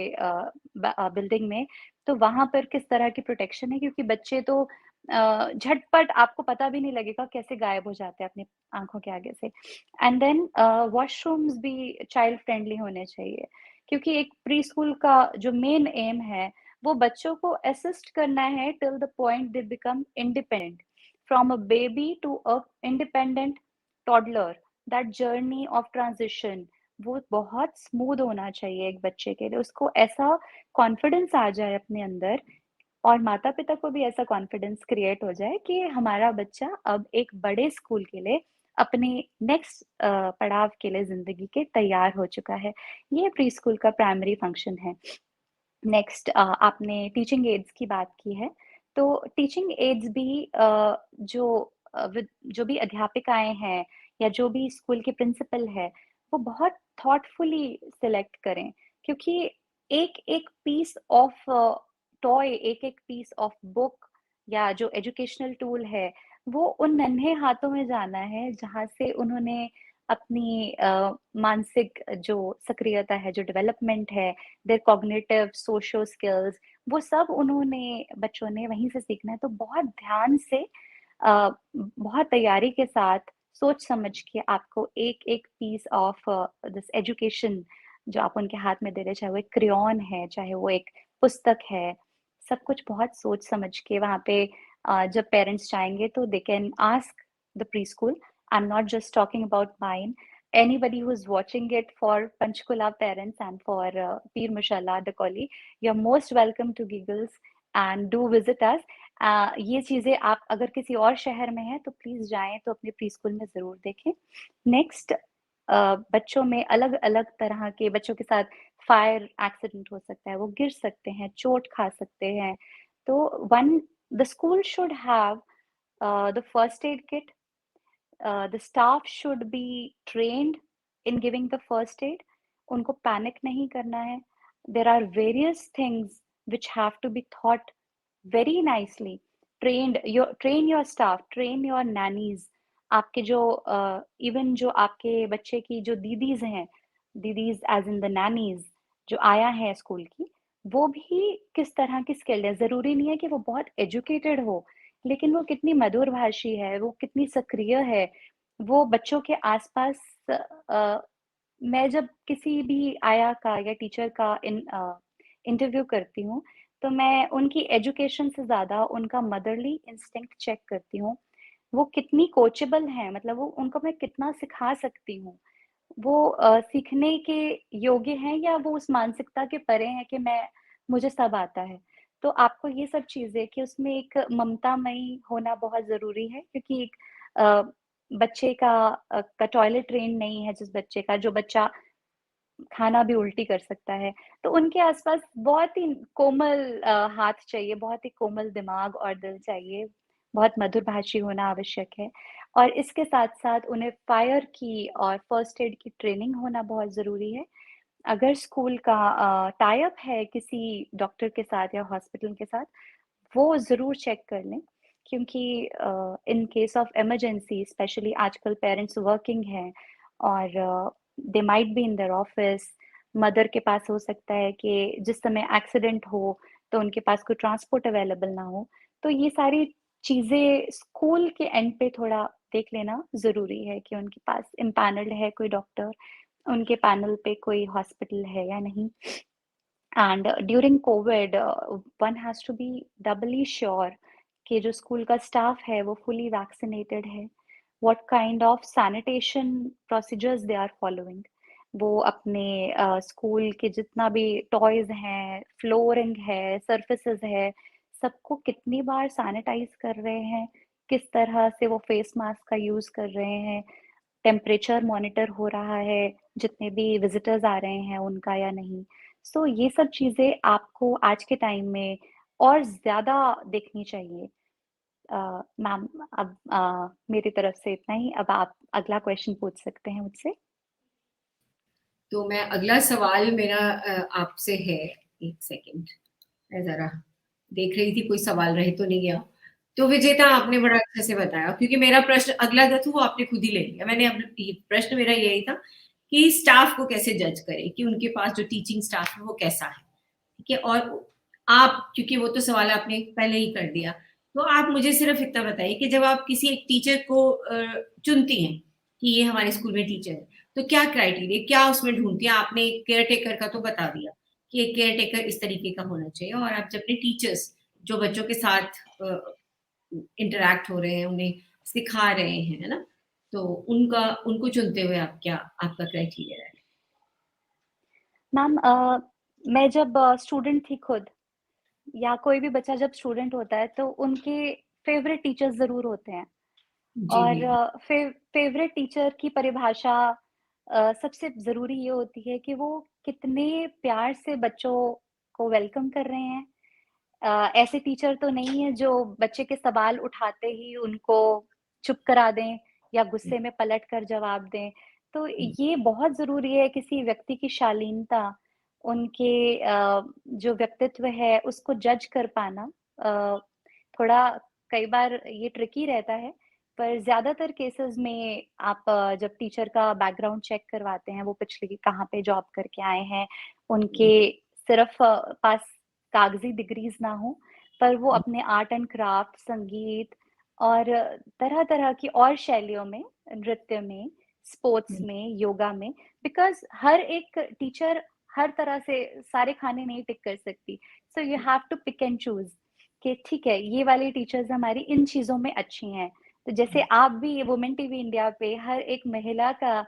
बिल्डिंग में, तो वहाँ पर किस तरह की प्रोटेक्शन है क्योंकि बच्चे तो झटपट आपको पता भी नहीं लगेगा कैसे गायब हो जाते हैं अपनी आँखों के आगे से। एंड देन वॉशरूम्स भी चाइल्ड फ्रेंडली होने चाहिए, क्योंकि एक प्री-स्कूल का जो मेन एम है, वो बच्चों को असिस्ट करना है till the point they become independent. From a baby to a independent toddler, that journey of transition वो बहुत स्मूथ होना चाहिए एक बच्चे के लिए, उसको ऐसा कॉन्फिडेंस आ जाए अपने अंदर और माता-पिता को भी ऐसा कॉन्फिडेंस क्रिएट हो जाए कि हमारा बच्चा अब एक बड़े स्कूल के लिए अपने नेक्स्ट पड़ाव के लिए ज़िंदगी के तैयार हो चुका है। ये प्री-स्कूल का प्राइमरी फंक्शन है। नेक्स्ट आपने टीचिंग एड्स की बात की है, तो टीचिंग एड्स भी जो भी अध्यापिकाएँ हैं या जो भी स्कूल के प्रिंसिपल है, वो बहुत थॉटफुली सिलेक्ट करें क्योंकि एक-एक पीस ऑफ टॉय, एक-एक पीस ऑफ बुक या जो एजुकेशनल टूल है, वो उन नन्हे हाथों में जाना है जहाँ से उन्होंने अपनी मानसिक जो सक्रियता है, जो डेवलपमेंट है, देयर कॉग्निटिव, सोशल स्किल्स वो सब उन्होंने बच्चों ने वहीं से सीखना है। तो बहुत ध्यान से बहुत तैयारी के साथ सोच समझ के आपको एक-एक पीस ऑफ दिस एजुकेशन जो आप उनके हाथ में दे रहे हैं, चाहे वो एक क्रेयॉन है, चाहे वो एक पुस्तक है, सब कुछ बहुत सोच समझ के वहाँ पे जब पेरेंट्स जाएँगे तो they can ask the preschool. I am not just talking about mine, anybody who's watching it for Panchkula parents and for Peer Mashallah Dakoli, you're most welcome to Giggles and do visit us. ये चीज़ें आप अगर किसी और शहर में हैं तो प्लीज़ जाएँ तो अपने प्री स्कूल में ज़रूर देखें। नेक्स्ट बच्चों में अलग-अलग तरह के बच्चों के साथ फायर एक्सीडेंट हो सकता है, वो गिर सकते हैं, चोट खा सकते हैं। तो one the school should have the first aid kit. The staff should be trained in giving the first aid. उनको पैनिक नहीं करना है. There are various things which have to be taught very nicely. Train your staff, train your nannies. आपके जो even जो आपके बच्चे की जो दीदीज हैं, didis as in the nannies जो आया है स्कूल की, वो भी किस तरह की स्किल्ड है. जरूरी नहीं है कि वो बहुत एजुकेटेड हो, लेकिन वो कितनी मधुर भाषी है, वो कितनी सक्रिय है, वो बच्चों के आसपास अ, मैं जब किसी भी आया का या टीचर का इंटरव्यू करती हूँ, तो मैं उनकी एजुकेशन से ज़्यादा उनका मदरली इंस्टिंक्ट चेक करती हूँ। वो कितनी कोचेबल हैं, मतलब वो उनको मैं कितना सिखा सकती हूँ। वो सीखने के योग्य हैं या वो उस मानसिकता के परे हैं कि मुझे सब आता है। तो आपको ये सब चीज़ें कि उसमें एक ममतामयी होना बहुत ज़रूरी है, क्योंकि एक अ, बच्चे का टॉयलेट ट्रेन्ड नहीं है, जो बच्चा खाना भी उल्टी कर सकता है। तो उनके आस-पास बहुत ही कोमल हाथ चाहिए, बहुत ही कोमल दिमाग और दिल चाहिए, बहुत मधुरभाषी होना आवश्यक है। और इसके साथ-साथ उन्हें फायर की और फर्स्ट एड की ट्रेनिंग होना बहुत ज़रूरी है। अगर स्कूल का टाई अप है किसी डॉक्टर के साथ या हॉस्पिटल के साथ, वो ज़रूर चेक कर लें, क्योंकि in case of emergency specially आजकल पेरेंट्स वर्किंग हैं और they might be in their office. Mother के पास हो सकता है कि जिस समय एक्सीडेंट हो, तो उनके पास कोई ट्रांसपोर्ट अवेलेबल ना हो। तो ये सारी चीज़ें स्कूल के एंड पे थोड़ा देख लेना ज़रूरी है कि उनके पास इम्पैनल्ड है कोई डॉक्टर, उनके पैनल पे कोई हॉस्पिटल है या नहीं। And during COVID one has to be doubly sure कि जो स्कूल का स्टाफ है वो फुली वैक्सीनेटेड है। What kind of sanitation procedures they are following. वो अपने स्कूल के जितना भी टॉयज हैं, फ्लोरिंग है, सर्फेसेस है, सबको कितनी बार सैनिटाइज कर रहे हैं, किस तरह से वो फेस मास्क का यूज कर रहे हैं, टेम्परेचर मॉनिटर हो रहा है जितने भी विजिटर्स आ रहे हैं उनका या नहीं। सो ये सब चीज़ें आपको आज के टाइम में और ज़्यादा देखनी चाहिए। मैम, अब मेरी तरफ से इतना ही। अब आप अगला क्वेश्चन पूछ सकते हैं मुझसे। तो मैं अगला सवाल मेरा आपसे है। एक सेकंड, मैं ज़रा देख रही थी कोई सवाल रह तो नहीं गया। तो विजेता आपने बड़ा अच्छे से बताया, क्योंकि मेरा प्रश्न अगला जो था वो आपने खुद ही ले लिया। मैंने अब ये प्रश्न मेरा यही था कि स्टाफ को कैसे जज करें, कि उनके पास जो टीचिंग स्टाफ है वो कैसा है, ठीक है? और आप, क्योंकि वो तो सवाल आपने पहले ही कर दिया, तो आप मुझे सिर्फ इतना बताइए कि जब आप किसी एक टीचर को चुनती हैं कि ये हमारे स्कूल में टीचर है, तो क्या क्राइटेरिया, क्या उसमें ढूँढती हैं? आपने केयर टेकर का तो बता दिया कि एक केयर टेकर इस तरीके का होना चाहिए, और आप जब अपने टीचर्स जो बच्चों के साथ इंटरैक्ट हो रहे हैं, उन्हें सिखा रहे हैं, है ना? तो उनको चुनते हुए आप क्या, आपका क्राइटेरिया है? मैम, मैं जब स्टूडेंट थी खुद, या कोई भी बच्चा जब स्टूडेंट होता है, तो उनके फेवरेट टीचर्स ज़रूर होते हैं। जी, और जी। फेवरेट टीचर की परिभाषा सबसे ज़रूरी ये होती है कि वो कितने प्यार से बच्चों को वेलकम कर रहे हैं। ऐसे टीचर तो नहीं है जो बच्चे के सवाल उठाते ही उनको चुप करा दें या गुस्से में पलट कर जवाब दें। तो हुँ, ये बहुत ज़रूरी है किसी व्यक्ति की शालीनता, उनके जो व्यक्तित्व है उसको जज कर पाना। अ, थोड़ा कई बार ये ट्रिकी रहता है, पर ज़्यादातर केसेज़ में आप जब टीचर का बैकग्राउंड चेक करवाते हैं, वो पिछले कहाँ पे जॉब करके आए हैं, हुँ, उनके सिर्फ़ पास कागज़ी डिग्रीज़ ना हो, पर वो हुँ, अपने आर्ट एंड क्राफ्ट, संगीत और तरह-तरह की और शैलियों में, नृत्य में, स्पोर्ट्स हुँ, में, योगा में, बिकॉज़ हर एक टीचर हर तरह से सारे खाने नहीं टिक कर सकती। So you have to pick and choose कि ठीक है, ये वाली टीचर्स हमारी इन चीज़ों में अच्छी हैं। तो जैसे हुँ, आप भी वुमेन टीवी इंडिया पे हर एक महिला का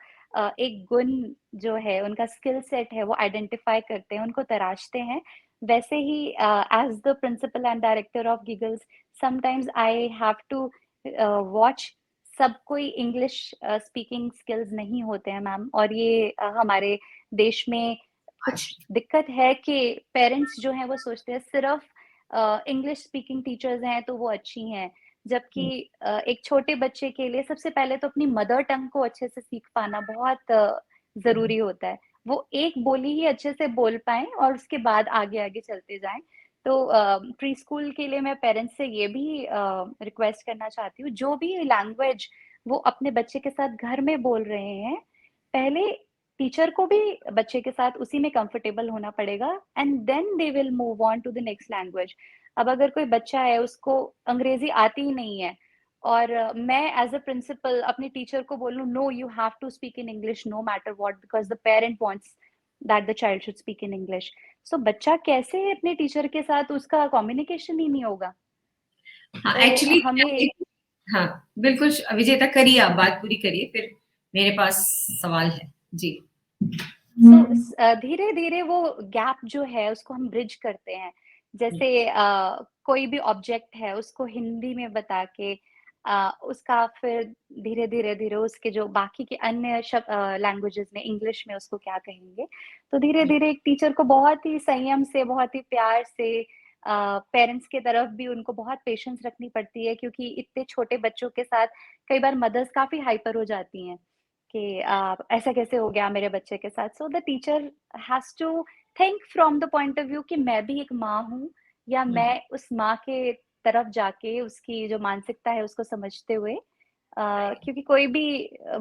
एक गुण जो है, उनका स्किल सेट है, वो आइडेंटिफ़ाई करते हैं, उनको तराशते हैं। वैसे ही as the principal and director of Giggles, sometimes I have to watch। सब कोई इंग्लिश स्पीकिंग स्किल्स नहीं होते हैं मैम, और ये हमारे देश में कुछ अच्छा। दिक्कत है कि पेरेंट्स जो हैं वो सोचते हैं सिर्फ इंग्लिश स्पीकिंग टीचर्स हैं तो वो अच्छी हैं, जबकि हुँ, एक छोटे बच्चे के लिए सबसे पहले तो अपनी मदर टंग को अच्छे से सीख पाना बहुत हुँ, ज़रूरी होता है। वो एक बोली ही अच्छे से बोल पाएँ और उसके बाद आगे-आगे चलते जाएँ। तो प्री-स्कूल के लिए मैं पेरेंट्स से ये भी रिक्वेस्ट करना चाहती हूँ, जो भी लैंग्वेज वो अपने बच्चे के साथ घर में बोल रहे हैं, पहले टीचर को भी बच्चे के साथ उसी में कंफर्टेबल होना पड़ेगा, and then they will move on to the next language. अब अगर कोई बच्चा है, उसको अंग्रेज़ी आती ही नहीं है, और मैं एज़ अ प्रिंसिपल अपने टीचर को बोलूँ, "no, you have to speak in English no matter what, because the parent wants that the child should speak in English. So बच्चा कैसे अपने टीचर के साथ, उसका कम्युनिकेशन ही नहीं होगा। हाँ, तो एक्चुअली हमें हाँ, बिल्कुल विजेता करिए, आप बात पूरी करिए, फिर मेरे पास सवाल है। जी। धीरे धीरे वो गैप जो है उसको हम ब्रिज करते हैं। जैसे कोई भी ऑब्जेक्ट है उसको हिंदी में बता के उसका फिर धीरे धीरे धीरे उसके जो बाकी के अन्य लैंग्वेजेस में, इंग्लिश में उसको क्या कहेंगे। तो धीरे धीरे एक टीचर को बहुत ही संयम से, बहुत ही प्यार से, पेरेंट्स की तरफ भी उनको बहुत पेशेंस रखनी पड़ती है, क्योंकि इतने छोटे बच्चों के साथ कई बार मदर्स काफी हाइपर हो जाती हैं कि ऐसा कैसे हो गया मेरे बच्चे के साथ। So the teacher has to think from the point of view कि मैं भी एक माँ हूँ, या मैं उस माँ के तरफ जाके उसकी जो मानसिकता है उसको समझते हुए, क्योंकि कोई भी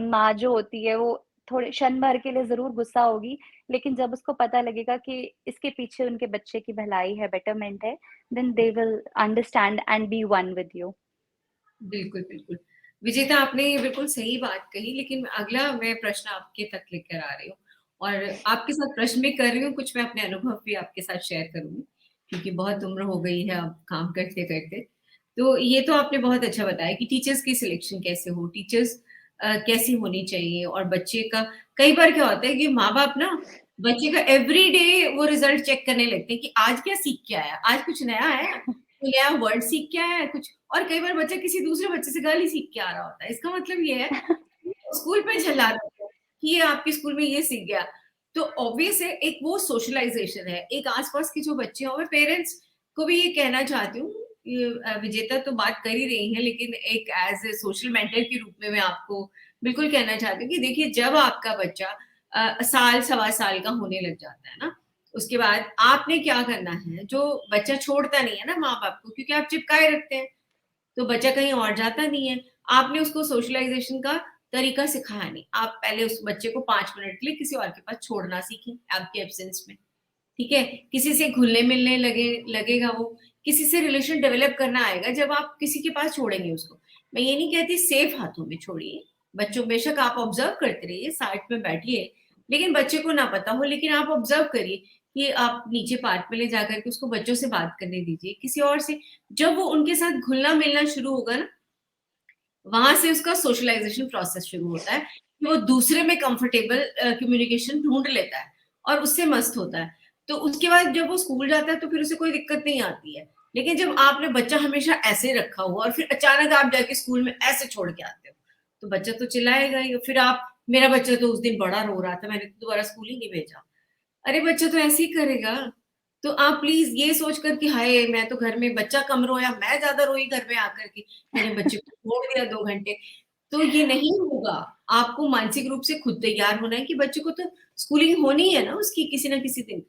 माँ जो होती है वो थोड़े क्षण भर के लिए जरूर गुस्सा होगी, लेकिन जब उसको पता लगेगा कि इसके पीछे उनके बच्चे की भलाई है, बेटरमेंट है, then they will understand and be one with you. बिल्कुल, बिल्कुल। विजेता, आपने ये बिल्कुल सही बात कही, लेकिन अगला मैं प्रश्न आपके तक लेकर आ रही हूँ और आपके साथ प्रश्न भी कर रही हूँ, कुछ मैं अपने अनुभव भी आपके साथ शेयर करूँगी, क्योंकि बहुत उम्र हो गई है अब काम करते-करते। तो ये तो आपने बहुत अच्छा बताया कि टीचर्स की सिलेक्शन कैसे हो, टीचर्स कैसी होनी चाहिए और बच्चे का कई बार क्या होता है कि माँ-बाप ना बच्चे का एवरीडे वो रिज़ल्ट चेक करने लगते हैं कि आज क्या सीख के आया, आज कुछ नया आया, कोई नया वर्ड सीख के आया है कुछ, और कई बार बच्चा किसी दूसरे बच्चे से गाली सीख के आ रहा होता है। इसका मतलब ये है कि स्कूल में झल्ला रहा होता है कि ये आपके स्कूल में ये सीख गया। तो ऑब्वियस है, एक वो सोशलाइज़ेशन है। एक आस-पास के जो बच्चे हैं और मैं पेरेंट्स को भी ये कहना चाहती हूँ, ये विजेता तो बात कर ही रही हैं, लेकिन एक एज़ अ सोशल मेंटर के रूप में मैं आपको बिल्कुल कहना चाहती हूँ कि देखिए, जब आपका बच्चा साल, सवा साल का होने लग जाता है ना, उसके बाद आपने क्या करना है, जो बच्चा छोड़ता नहीं है ना माँ-बाप को, क्योंकि आप चिपकाए रखते हैं। तो बच्चा कहीं और जाता नहीं है। आपने उसको सोशलाइज़ेशन का तरीका सिखाया नहीं। आप पहले उस बच्चे को 5 मिनट के लिए किसी और के पास छोड़ना सीखें, आपके एब्सेंस में, ठीक है? किसी से घुलने-मिलने लगेगा वो, किसी से रिलेशन डेवलप करना आएगा जब आप किसी के पास छोड़ेंगे उसको। मैं ये नहीं कहती सेफ हाथों में छोड़िए, बच्चों बेशक आप ऑब्ज़र्व करते रहिए, साइड में बैठिए, लेकिन बच्चे को ना पता हो, लेकिन आप ऑब्ज़र्व करिए कि आप नीचे पार्क में ले जाकर के उसको बच्चों से बात करने दीजिए, किसी और से। जब वो उनके साथ घुलना-मिलना शुरू होगा ना, वहाँ से उसका सोशलाइज़ेशन प्रोसेस शुरू होता है कि वो दूसरे में कंफर्टेबल कम्युनिकेशन ढूँढ लेता है और उससे मस्त होता है। तो उसके बाद जब वो स्कूल जाता है तो फिर उसे कोई दिक्कत नहीं आती है। लेकिन जब आपने बच्चा हमेशा ऐसे रखा हुआ और फिर अचानक आप जाके स्कूल में ऐसे छोड़ के आते हो, तो बच्चा तो चिल्लाएगा ही। फिर आप, मेरा बच्चा तो उस दिन बड़ा रो रहा था, मैंने तो दोबारा स्कूल ही नहीं भेजा। अरे बच्चा तो ऐसे ही करेगा। तो आप प्लीज़ ये सोच कर कि हाय! मैं तो घर में बच्चा कम रोया, मैं ज़्यादा रोई घर में आकर के, मैंने बच्चे को छोड़ दिया 2 घंटे। तो ये नहीं होगा। आपको मानसिक रूप से खुद तैयार होना है कि बच्चे को तो स्कूलिंग होनी है ना उसकी किसी न किसी दिन।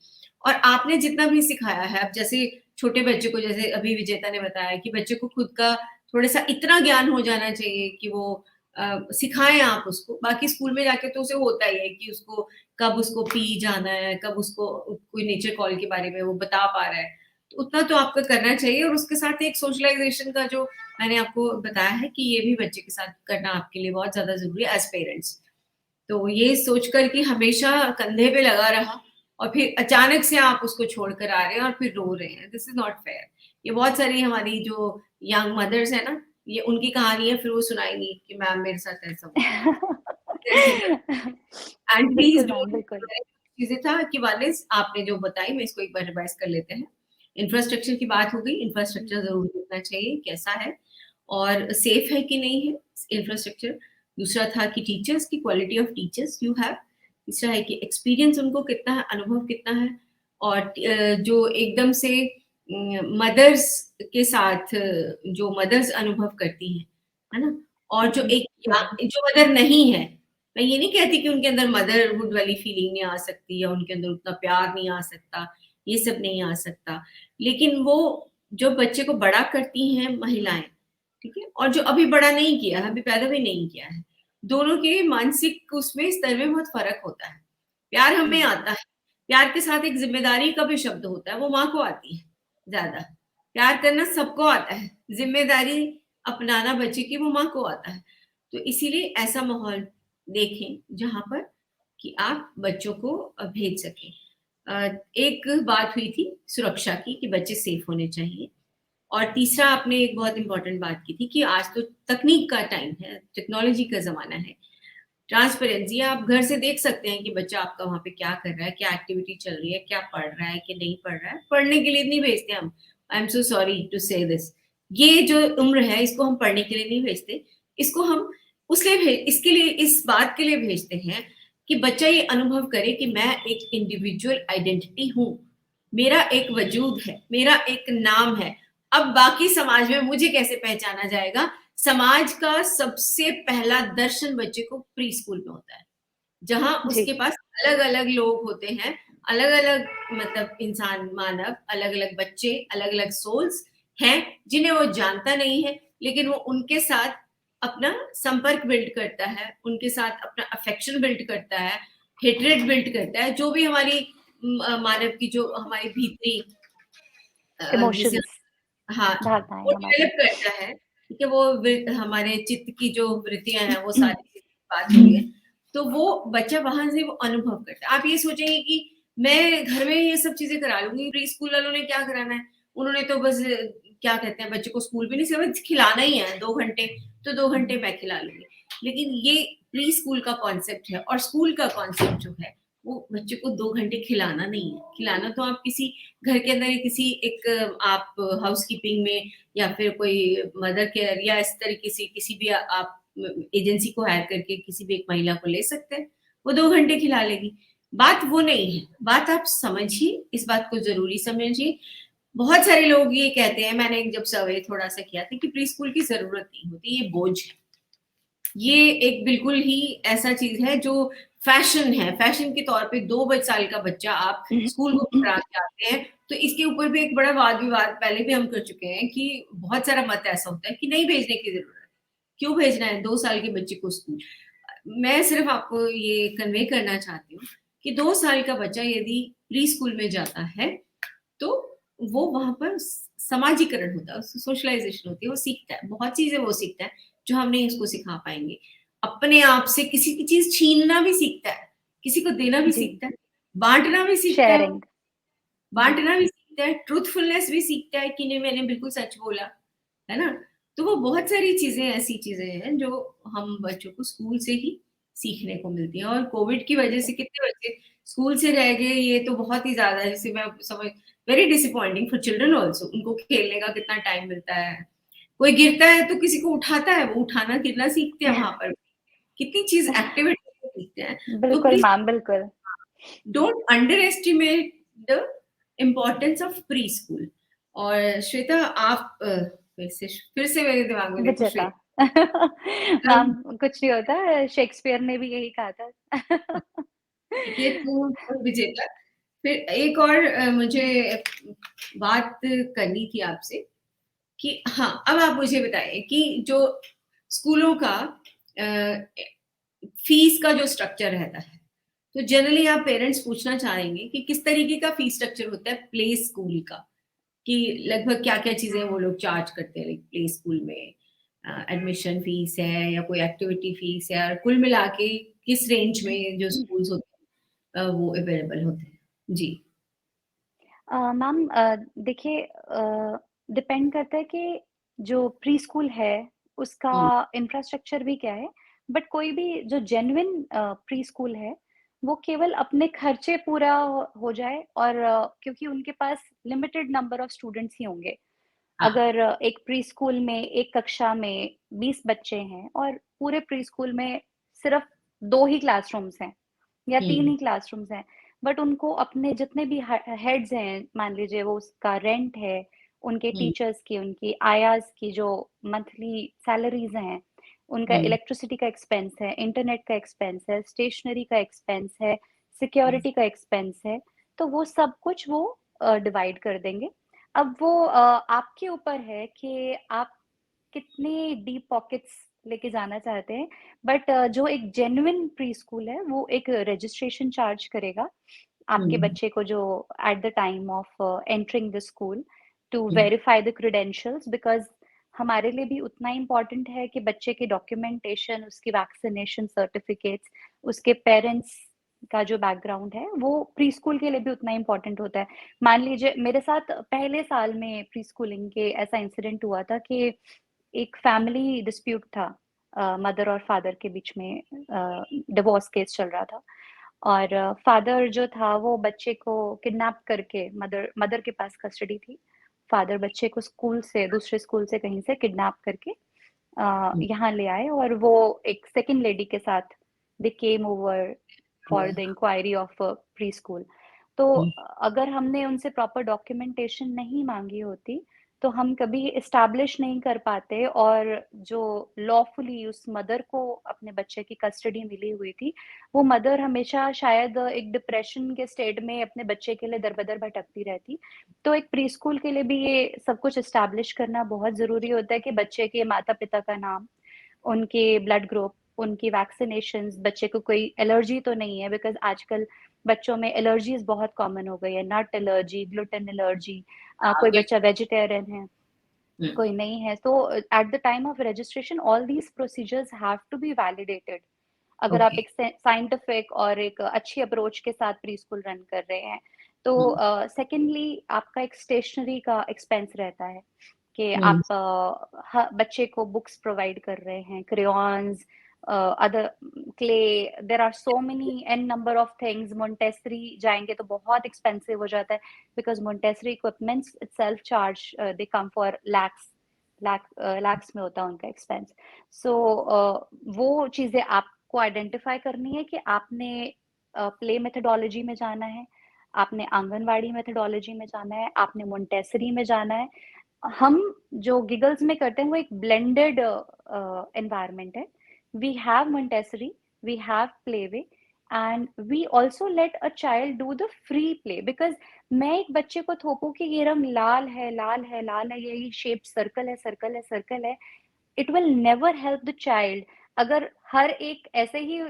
और आपने जितना भी सिखाया है, अब जैसे छोटे बच्चे को, जैसे अभी विजेता ने बताया कि बच्चे को खुद का थोड़ा-सा इतना ज्ञान हो जाना चाहिए कि वो सिखाएँ आप उसको। बाकी स्कूल में जाके तो उसे होता ही है कि उसको कब उसको पी जाना है, कब उसको कोई नेचर कॉल के बारे में वो बता पा रहा है। तो उतना तो आपको करना चाहिए और उसके साथ एक सोशलाइज़ेशन का जो मैंने आपको बताया है कि ये भी बच्चे के साथ करना आपके लिए बहुत ज़्यादा ज़रूरी है एज़ पेरेंट्स। तो ये सोचकर कि हमेशा कंधे पे लगा रहा और फिर अचानक से आप उसको छोड़कर आ रहे हैं और फिर रो रहे हैं, दिस इज़ नॉट फेयर। ये बहुत सारी हमारी जो यंग मदर्स हैं ना, ये उनकी कहानी है, फिर वो सुनाएँगी कि मैम मेरे साथ ऐसा हुआ था। ऐसे एंड प्लीज़ बिल्कुल मैम, डोंट, बिल्कुल। चीज़ें था कि वालिस आपने जो बताई, मैं इसको एक बार रिवाइज़ कर लेते हैं। इंफ्रास्ट्रक्चर की बात हो गई, इंफ्रास्ट्रक्चर ज़रूर देखना चाहिए कैसा है और सेफ है कि नहीं है इंफ्रास्ट्रक्चर। दूसरा था कि टीचर्स की quality of teachers you have. तीसरा है कि एक्सपीरियंस उनको कितना है, अनुभव कितना है और जो एकदम से मदर्स के साथ जो मदर्स अनुभव करती हैं, है ना? और जो एक जो मदर नहीं है, मैं ये नहीं कहती कि उनके अंदर मदरहुड वाली फीलिंग नहीं आ सकती या उनके अंदर उतना प्यार नहीं आ सकता, ये सब नहीं आ सकता। लेकिन वो जो बच्चे को बड़ा करती हैं महिलाएँ, ठीक है? और जो अभी बड़ा नहीं किया है, अभी पैदा भी नहीं किया है, दोनों के मानसिक उसमें स्तर में बहुत फ़र्क होता है। प्यार हमें आता है, प्यार के साथ एक ज़िम्मेदारी का भी शब्द होता है, वो माँ को आती है ज़्यादा। प्यार करना सबको आता है, ज़िम्मेदारी अपनाना बच्चे की वो माँ को आता है। तो इसीलिए ऐसा माहौल देखें जहाँ पर कि आप बच्चों को भेज सकें। एक बात हुई थी सुरक्षा की कि बच्चे सेफ होने चाहिए, और तीसरा आपने एक बहुत इम्पोर्टेंट बात की थी कि आज तो तकनीक का टाइम है, टेक्नोलॉजी का ज़माना है। ट्रांसपेरेंसी, आप घर से देख सकते हैं कि बच्चा आपका वहाँ पे क्या कर रहा है, क्या एक्टिविटी चल रही है, क्या पढ़ रहा है, कि नहीं पढ़ रहा है। पढ़ने के लिए नहीं भेजते हम, I am so sorry to say this. ये जो उम्र है इसको हम पढ़ने के लिए नहीं भेजते, इसको हम इसके लिए, इस बात के लिए भेजते हैं कि बच्चा ये अनुभव करे कि मैं एक इंडिविजुअल आइडेंटिटी हूँ, मेरा एक वजूद है, मेरा एक नाम है। अब बाकी समाज में मुझे कैसे पहचाना जाएगा? समाज का सबसे पहला दर्शन बच्चे को प्री स्कूल में होता है, जहां जी। उसके पास अलग अलग लोग होते हैं, अलग अलग मतलब इंसान, मानव, अलग अलग बच्चे, अलग अलग सोल्स हैं जिन्हें वो जानता नहीं है, लेकिन वो उनके साथ अपना संपर्क बिल्ड करता है, उनके साथ अपना अफेक्शन बिल्ड करता है, हेट्रेड बिल्ड करता है, जो भी हमारी मानव की जो हमारी भीतरी जिसे, इमोशंस, हाँ, भावनाएं वो हमारी। डेवलप करता है, ठीक है? वो हमारे चित्त की जो वृत्तियाँ हैं, वो सारी चीज़ें बात हो रही है, तो वो बच्चा वहाँ से वो अनुभव करता है। आप ये सोचेंगे कि मैं घर में ये सब चीज़ें करा लूँगी, प्री स्कूल वालों ने क्या कराना है? उन्होंने तो बस क्या कहते हैं, बच्चे को स्कूल भी नहीं, सिर्फ खिलाना ही है 2 घंटे, तो 2 घंटे मैं खिला लूँगी। लेकिन ये प्री स्कूल का कॉन्सेप्ट है, और स्कूल का कॉन्सेप्ट जो है, वो बच्चे को 2 घंटे खिलाना नहीं है। खिलाना तो आप किसी घर के अंदर किसी एक आप हाउसकीपिंग में, या फिर कोई मदर केयर, या इस तरीके से किसी भी आप एजेंसी को हायर करके किसी भी एक महिला को ले सकते हैं, वो 2 घंटे खिला लेगी। बात वो नहीं है, बात आप समझिए, इस बात को ज़रूरी समझिए। बहुत सारे लोग ये कहते हैं, मैंने जब सर्वे थोड़ा-सा किया था, कि प्री स्कूल की ज़रूरत नहीं होती, ये बोझ है। ये एक बिल्कुल ही ऐसा चीज़ है जो फैशन है, फैशन के तौर पे 2 साल का बच्चा आप स्कूल को पकड़ा के आते हैं, तो इसके ऊपर भी एक बड़ा वाद-विवाद पहले भी हम कर चुके हैं कि बहुत सारा मत ऐसा होता है कि नहीं भेजने की ज़रूरत है। क्यों भेजना है 2 साल के बच्चे को स्कूल? मैं सिर्फ़ आपको ये कन्वे करना चाहती हूँ कि 2 साल का बच्चा यदि प्री स्कूल में जाता है, तो वो वहाँ पर समाजीकरण होता है, सोशलाइज़ेशन होती है, वो सीखता है, बहुत चीज़ें वो सीखता है, जो हम नहीं उसको सिखा पाएँगे। अपने आप से किसी की चीज़ छीनना भी सीखता है, किसी को देना भी जी। सीखता है, बाँटना भी सीखता है वो, शेयरिंग। जी। बाँटना भी सीखता है, ट्रुथफुलनेस भी सीखता है कि नहीं मैंने बिल्कुल सच बोला, है ना? तो वो बहुत सारी चीज़ें ऐसी चीज़ें हैं जो हम बच्चों को स्कूल से ही सीखने को मिलती हैं, और कोविड की वजह से कितने बच्चे स्कूल से रह गए, ये तो बहुत ही ज़्यादा, जैसे मैं समझ, very disappointing for children also, उनको खेलने का कितना टाइम मिलता है। कोई गिरता है तो किसी को उठाता है, वो उठाना गिरना सीखते हैं वहाँ पर। कितनी चीज़ एक्टिविटी सीखते हैं। तो बिल्कुल प्लीज़ मैम, बिल्कुल। Don't under estimate the importance of pre school. और श्वेता आप फिर से मेरे दिमाग में देखो विजेता। श्वेता, मैम, कुछ नहीं होता, शेक्सपियर ने भी यही कहा था। ये तो विजेता। फिर एक और मुझे बात करनी थी आपसे कि हाँ, अब आप मुझे बताइए कि जो स्कूलों का फीस का जो स्ट्रक्चर रहता है, तो जनरली आप पेरेंट्स पूछना चाहेंगे कि किस तरीके का फीस स्ट्रक्चर होता है प्ले स्कूल का, कि लगभग क्या-क्या चीज़ें वो लोग चार्ज करते हैं, लाइक प्ले स्कूल में एडमिशन फीस है या कोई एक्टिविटी फीस है, और कुल मिला के किस रेंज में जो स्कूल्स होते हैं वो अवेलेबल होते हैं? जी। मैम, देखिए, डिपेंड करता है कि जो प्री-स्कूल है, उसका हुँ, इंफ्रास्ट्रक्चर भी क्या है। बट कोई भी जो जेन्युइन प्री-स्कूल है, वो केवल अपने खर्चे पूरा हो जाए, और क्योंकि उनके पास लिमिटेड नंबर ऑफ स्टूडेंट्स ही होंगे। हाँ। अगर एक प्री-स्कूल में एक कक्षा में 20 बच्चे हैं और पूरे प्री-स्कूल में सिर्फ 2 ही क्लासरूम्स हैं या 3 हुँ, ही क्लासरूम्स हैं, बट उनको अपने जितने भी हेड्स हैं, मान लीजिए वो उसका रेंट है, उनके हुँ, टीचर्स की, उनकी आयाज़ की जो मंथली सैलरीज़ हैं, उनका हुँ, इलेक्ट्रिसिटी का एक्सपेंस है, इंटरनेट का एक्सपेंस है, स्टेशनरी का एक्सपेंस है, हुँ, सिक्योरिटी का एक्सपेंस है, तो वो सब कुछ वो डिवाइड कर देंगे। अब वो आपके ऊपर है कि आप कितने डीप पॉकेट्स लेके जाना चाहते हैं। बट जो एक जेन्युइन प्री-स्कूल है, वो एक रजिस्ट्रेशन चार्ज करेगा आपके हुँ, बच्चे को, जो at the time of entering the school, to hmm, verify the credentials, because हमारे लिए भी उतना इम्पोर्टेंट है कि बच्चे की डॉक्यूमेंटेशन, उसकी वैक्सीनेशन सर्टिफिकेट्स, उसके पेरेंट्स का जो बैकग्राउंड है वो प्री स्कूल के लिए भी उतना इम्पोर्टेंट होता है। मान लीजिए मेरे साथ पहले साल में प्री स्कूलिंग के ऐसा इंसिडेंट हुआ था कि एक फैमिली डिस्प्यूट था, मदर और फादर के बीच में डिवोर्स केस चल रहा था। और फादर जो था वो बच्चे को किडनैप करके, मदर मदर के पास कस्टडी थी, फादर बच्चे को स्कूल से, दूसरे स्कूल से कहीं से किडनैप करके यहाँ ले आए, और वो एक सेकंड लेडी के साथ they came over for the inquiry of preschool. तो अगर हमने उनसे प्रॉपर डॉक्यूमेंटेशन नहीं मांगी होती तो हम कभी इस्टेब्लिश नहीं कर पाते, और जो लॉफुली उस मदर को अपने बच्चे की कस्टडी मिली हुई थी, वो मदर हमेशा शायद एक डिप्रेशन के स्टेट में अपने बच्चे के लिए दर-बदर भटकती रहती। तो एक प्री स्कूल के लिए भी ये सब कुछ इस्टेब्लिश करना बहुत ज़रूरी होता है कि बच्चे के माता-पिता का नाम, उनके ब्लड ग्रुप, उनकी वैक्सीनेशंस, बच्चे को कोई एलर्जी तो नहीं है, बिकॉज़ आजकल बच्चों में एलर्जीज़ बहुत कॉमन हो गई है, नट एलर्जी, ग्लूटेन एलर्जी, कोई बच्चा वेजिटेरियन है, कोई नहीं है। तो at the time of registration all these procedures have to be validated. अगर आप ओके। एक साइंटिफिक और एक अच्छी अप्रोच के साथ प्री स्कूल रन कर रहे हैं तो सेकेंडली आपका एक स्टेशनरी का एक्सपेंस रहता है कि आप बच्चे को बुक्स प्रोवाइड कर रहे हैं, crayons, other clay, there are so many an number of things. Montessori जाएंगे तो बहुत एक्सपेंसिव हो जाता है, because Montessori equipments itself charge, they come for lakhs में होता है उनका एक्सपेंस। सो वो चीजें आपको आइडेंटिफाई करनी है कि आपने प्ले मेथडोलॉजी में जाना है, आपने आंगनवाड़ी मेथडोलॉजी में जाना है, आपने मोंटेसरी में जाना है। हम जो गिगल्स में करते हैं वो एक ब्लेंडेड एनवायरनमेंट है। We have Montessori, we have play way, and we also let a child do the free play. Because मैं एक बच्चे को थोपू कि ये रंग लाल है, लाल है, लाल है, ये शेप सर्कल है, सर्कल है, सर्कल है, it will never help the child. अगर हर एक ऐसे ही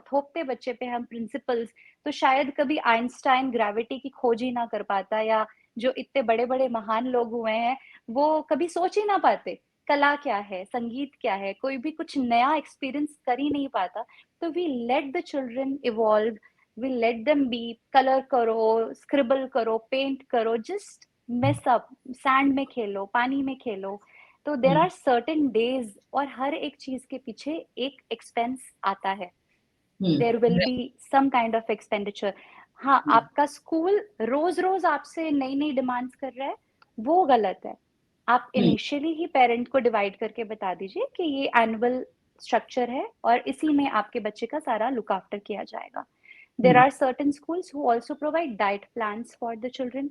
थोपते बच्चे पे हम प्रिंसिपल्स, तो शायद कभी आइंस्टाइन ग्रेविटी की खोज ही ना कर पाता, या जो इतने बड़े बड़े महान लोग हुए हैं वो कभी सोच ही ना पाते कला क्या है, संगीत क्या है, कोई भी कुछ नया एक्सपीरियंस कर ही नहीं पाता। तो we let the children evolve, we let them be, colour करो, स्क्रिबल करो, पेंट करो, जस्ट मेस अप, सैंड में खेलो, पानी में खेलो। तो देर आर सर्टेन डेज, और हर एक चीज के पीछे एक एक्सपेंस आता है, there will be some kind of expenditure. हाँ, आपका स्कूल रोज रोज आपसे नई नई डिमांड्स कर रहा है, वो गलत है। आप इनिशियली ही पेरेंट को डिवाइड करके बता दीजिए कि ये एनुअल स्ट्रक्चर है और इसी में आपके बच्चे का सारा लुक आफ्टर किया जाएगा। There are certain schools who also provide diet plans for the children,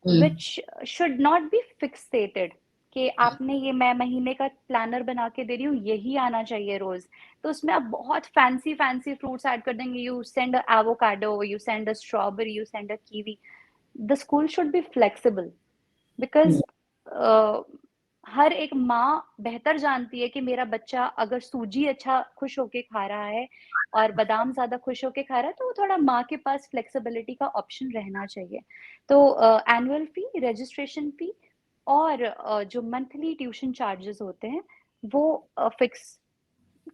which should not be fixated कि आपने ये, मैं महीने का प्लानर बना के दे रही हूँ, यही आना चाहिए रोज। तो उसमें आप बहुत फैंसी फैंसी फ्रूट्स ऐड कर देंगे, you send a avocado, you send a strawberry, you send a kiwi. The school should be flexible, because हर एक माँ बेहतर जानती है कि मेरा बच्चा अगर सूजी अच्छा खुश होके खा रहा है और बादाम ज्यादा खुश होके खा रहा है, तो वो थोड़ा माँ के पास फ्लेक्सिबिलिटी का ऑप्शन रहना चाहिए। तो एनुअल फी, रजिस्ट्रेशन फी, और जो मंथली ट्यूशन चार्जेस होते हैं वो फिक्स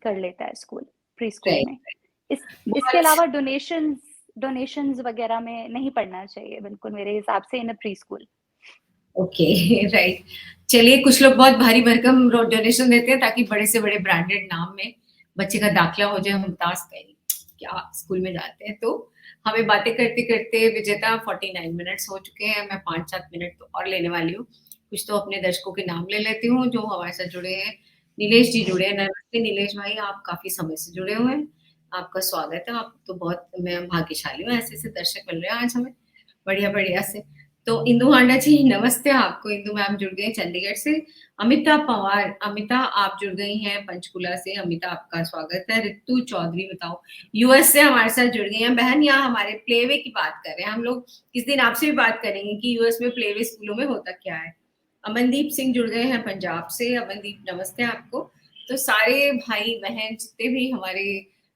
कर लेता है स्कूल, प्री स्कूल में। इसके अलावा डोनेशंस डोनेशंस वगैरह में नहीं पड़ना चाहिए बिल्कुल, मेरे हिसाब से, इन प्री स्कूल। ओके। राइट। चलिए, कुछ लोग बहुत भारी भरकम डोनेशन देते हैं ताकि बड़े से बड़े ब्रांडेड नाम में बच्चे का दाखिला हो जाए। मुमताज कहीं क्या स्कूल में जाते हैं। तो हमें बातें करते करते विजेता 49 मिनट्स हो चुके हैं। मैं 5-7 मिनट तो और लेने वाली हूँ। कुछ तो अपने दर्शकों के नाम ले लेती हूँ जो हमारे साथ जुड़े हैं। नीलेश जी जुड़े हैं। नमस्ते नीलेश भाई, आप काफी समय से जुड़े हुए हैं, आपका स्वागत है। आप तो बहुत, मैं भाग्यशाली हूँ, ऐसे ऐसे दर्शक मिल रहे हैं आज हमें, बढ़िया बढ़िया से। तो इंदु हांडा जी, नमस्ते आपको। इंदु मैम जुड़ गई चंडीगढ़ से। अमिता पवार, अमिता आप जुड़ गई हैं पंचकुला से। अमिता, आपका स्वागत है। रितु चौधरी, बताओ, यूएस से हमारे साथ जुड़ गई हैं बहन। यहाँ हमारे प्लेवे की बात कर रहे हैं हम लोग। इस दिन आपसे भी बात करेंगे कि यूएस में प्लेवे स्कूलों में होता क्या है। अमनदीप सिंह जुड़ गए हैं पंजाब से। अमनदीप, नमस्ते आपको। तो सारे भाई बहन जितने भी हमारे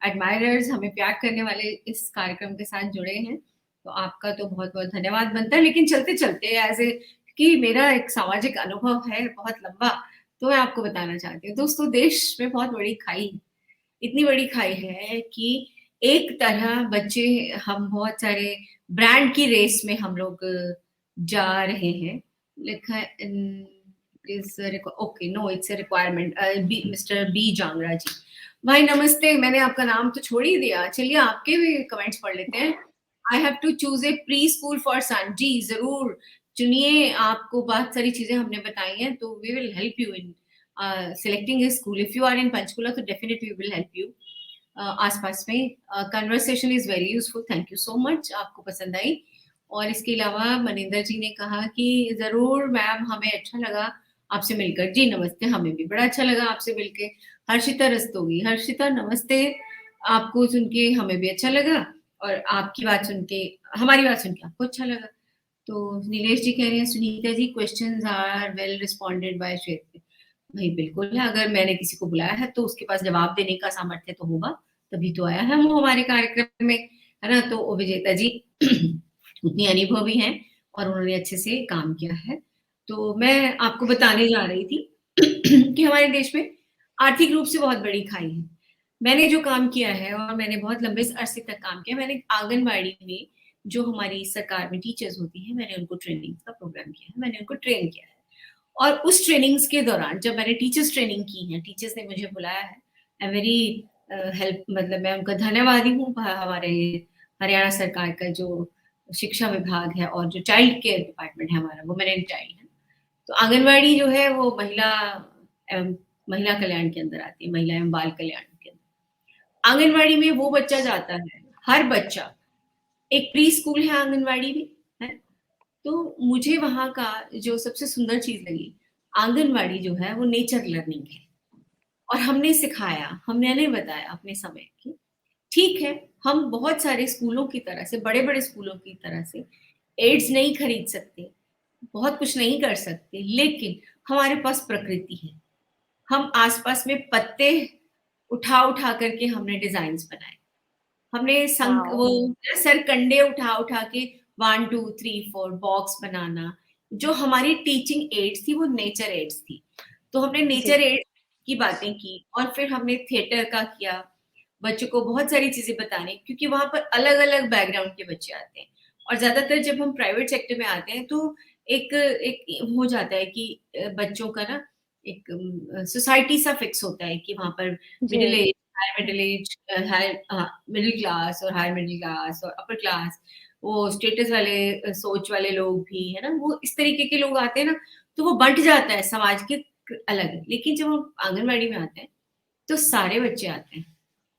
एडमायरर्स, हमें प्यार करने वाले, इस कार्यक्रम के साथ जुड़े हैं, तो आपका तो बहुत बहुत धन्यवाद बनता है। लेकिन चलते चलते एज ए, कि मेरा एक सामाजिक अनुभव है बहुत लंबा, तो मैं आपको बताना चाहती हूँ दोस्तों, देश में बहुत बड़ी खाई, इतनी बड़ी खाई है कि एक तरह बच्चे, हम बहुत सारे ब्रांड की रेस में हम लोग जा रहे हैं। लिखा है is okay, no it's a requirement. Mister B Jangra ji, भाई नमस्ते। मैंने आपका नाम तो छोड़ ही दिया, चलिए आपके भी कमेंट्स पढ़ लेते हैं। I have to choose a preschool for son. जी जरूर चुनिए, आपको बहुत सारी चीजें हमने बताई हैं, तो we will help you in selecting a school. If you are in Panchkula, तो definitely we will help you आसपास में। Conversation is very useful, thank you so much, आपको पसंद आई। और इसके अलावा मनिंदर जी ने कहा कि जरूर मैम, हमें अच्छा लगा आपसे मिलकर। जी नमस्ते, हमें भी बड़ा अच्छा लगा आपसे मिलकर। हर्षिता रस्तोगी, हर्षिता नमस्ते, आपको सुन के हमें भी अच्छा लगा, और आपकी बात सुन के, हमारी बात सुन के आपको अच्छा लगा। तो नीलेश जी कह रहे हैं, Sunita ji questions are well responded by Shwet. भाई बिल्कुल है, अगर मैंने किसी को बुलाया है तो उसके पास जवाब देने का सामर्थ्य तो होगा, तभी तो आया है वो हमारे कार्यक्रम में, है ना। तो विजेता जी उतनी अनुभवी हैं और उन्होंने अच्छे से काम किया है। तो मैं आपको बताने जा रही थी कि हमारे देश में आर्थिक रूप से बहुत बड़ी खाई है। मैंने जो काम किया है, और मैंने बहुत लंबे अरसे तक काम किया, मैंने आंगनबाड़ी में जो हमारी सरकार में टीचर्स होती हैं, मैंने उनको ट्रेनिंग का प्रोग्राम किया है, मैंने उनको ट्रेन किया है। और उस ट्रेनिंग्स के दौरान जब मैंने टीचर्स ट्रेनिंग की है, टीचर्स ने मुझे बुलाया है, आई वेरी हेल्प, मतलब मैं उनका धन्यवादी हूँ। हमारे हरियाणा सरकार का जो शिक्षा विभाग है और जो चाइल्ड केयर डिपार्टमेंट है हमारा, वुमेन एंड चाइल्ड है। तो आंगनबाड़ी जो है वो एवं महिला कल्याण के अंदर आती है, महिला एवं बाल कल्याण के अंदर। आंगनबाड़ी में वो बच्चा जाता है, हर बच्चा, एक प्री स्कूल है आंगनबाड़ी भी, है। तो मुझे वहाँ का जो सबसे सुंदर चीज़ लगी, आंगनबाड़ी जो है वो नेचर लर्निंग है। और हमने सिखाया, हमने नहीं बताया अपने समय की, ठीक है, हम बहुत सारे स्कूलों की तरह से, बड़े-बड़े स्कूलों की तरह से एड्स नहीं खरीद सकते, बहुत कुछ नहीं कर सकते, लेकिन हमारे पास प्रकृति है। हम आस-पास में पत्ते उठा-उठा करके हमने डिज़ाइन्स बनाए। हमने वाओ! वो सरकंडे उठा-उठा के 1, 2, 3, 4 बॉक्स बनाना। जो हमारी टीचिंग एड्स थी वो नेचर एड्स थी। तो हमने नेचर जी, एड्स की बातें की, और फिर हमने थिएटर का किया, बच्चों को बहुत सारी चीज़ें बताने, क्योंकि वहाँ पर अलग-अलग बैकग्राउंड के बच्चे आते हैं। और ज़्यादातर जब हम प्राइवेट सेक्टर में आते हैं तो एक एक हो जाता है कि बच्चों का ना एक सोसाइटी सा फिक्स होता है कि वहाँ पर जी, middle age, higher middle age, middle class और हायर मिडिल क्लास और अपर क्लास, वो स्टेटस वाले सोच वाले लोग भी, है ना? वो इस तरीके के लोग आते हैं ना, तो वो बँट जाता है समाज के अलग। लेकिन जब हम आंगनबाड़ी में आते हैं, तो सारे बच्चे आते हैं,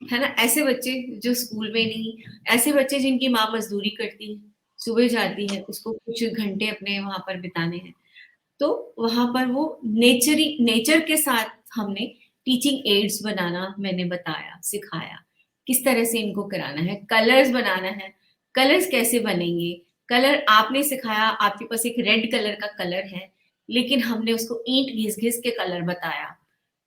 है ना? ऐसे बच्चे जो स्कूल में नहीं, ऐसे बच्चे जिनकी माँ मज़दूरी करती है, सुबह जाती है, उसको कुछ घंटे अपने वहाँ पर बिताने हैं। तो वहाँ पर वो नेचर के साथ हमने टीचिंग एड्स बनाना मैंने बताया, सिखाया, किस तरह से इनको कराना है, कलर्स बनाना है, कलर्स कैसे बनेंगे, कलर आपने सिखाया, आपके पास एक रेड कलर का कलर है, लेकिन हमने उसको ईंट घिस-घिस के कलर बताया,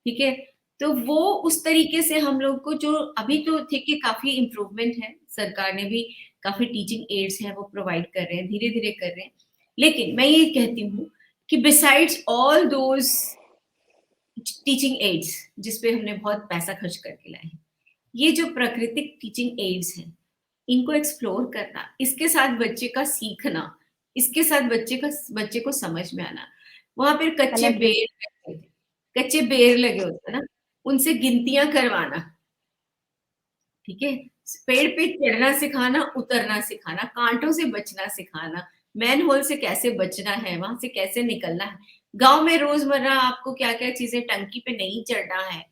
ठीक है? तो वो उस तरीके से हम लोग को, जो अभी तो ठीक है काफ़ी इम्प्रूवमेंट है, सरकार ने भी काफ़ी टीचिंग एड्स हैं वो प्रोवाइड कर रहे हैं, धीरे-धीरे कर रहे हैं। लेकिन मैं ये कहती हूँ कि besides all those teaching ads जिस पे हमने बहुत पैसा खर्च करके लाए हैं, ये जो प्राकृतिक टीचिंग एड्स हैं, इनको एक्सप्लोर करना, इसके साथ बच्चे का सीखना, इसके साथ बच्चे को समझ में आना। वहाँ पे अलग ही कच्चे बेर लगे होते हैं ना, उनसे गिनतियाँ करवाना, ठीक है? पेड़ पे चढ़ना सिखाना, उतरना सिखाना, काँटों से बचना सिखाना, मैनहोल से कैसे बचना है, वहाँ से कैसे निकलना है। गाँव में रोज़मर्रा आपको क्या-क्या चीज़ें, टंकी पे नहीं चढ़ना है,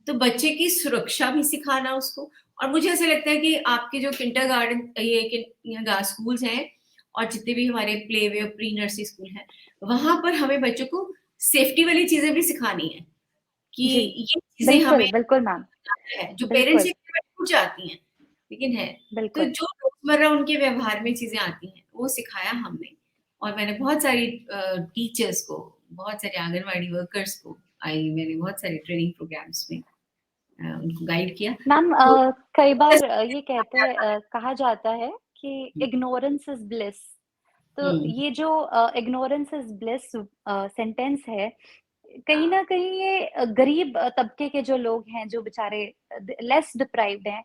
तो बच्चे की सुरक्षा भी सिखाना उसको। और मुझे ऐसा लगता है कि आपके जो किंडरगार्टन, ये स्कूल्स हैं, और जितने भी हमारे प्ले वे और प्री नर्सरी स्कूल हैं, वहाँ पर हमें बच्चों को सेफ्टी वाली चीज़ें भी सिखानी है, कि जी, ये चीज़ें बिल्कुल, हमें बिल्कुल मैम, है, जो पेरेंट्स बिल्कुल, से छूट जाती हैं, लेकिन है। तो बिल्कुल। जो रोज़मर्रा उनके व्यवहार में चीज़ें आती हैं, वो सिखाया हमने। और मैंने बहुत सारी टीचर्स को, बहुत सारे आंगनवाड़ी वर्कर्स को, मैंने बहुत सारे ट्रेनिंग प्रोग्राम्स में उनको गाइड किया। मैम तो कई बार ये कहते हैं आता है। कहा जाता है कि हुँ, इग्नोरेंस इज़ ब्लिस। तो हुँ, ये जो इग्नोरेंस इज़ ब्लिस सेंटेंस है, कहीं न कहीं ये गरीब तबके के जो लोग हैं, जो बेचारे लेस डिप्राइव्ड हैं,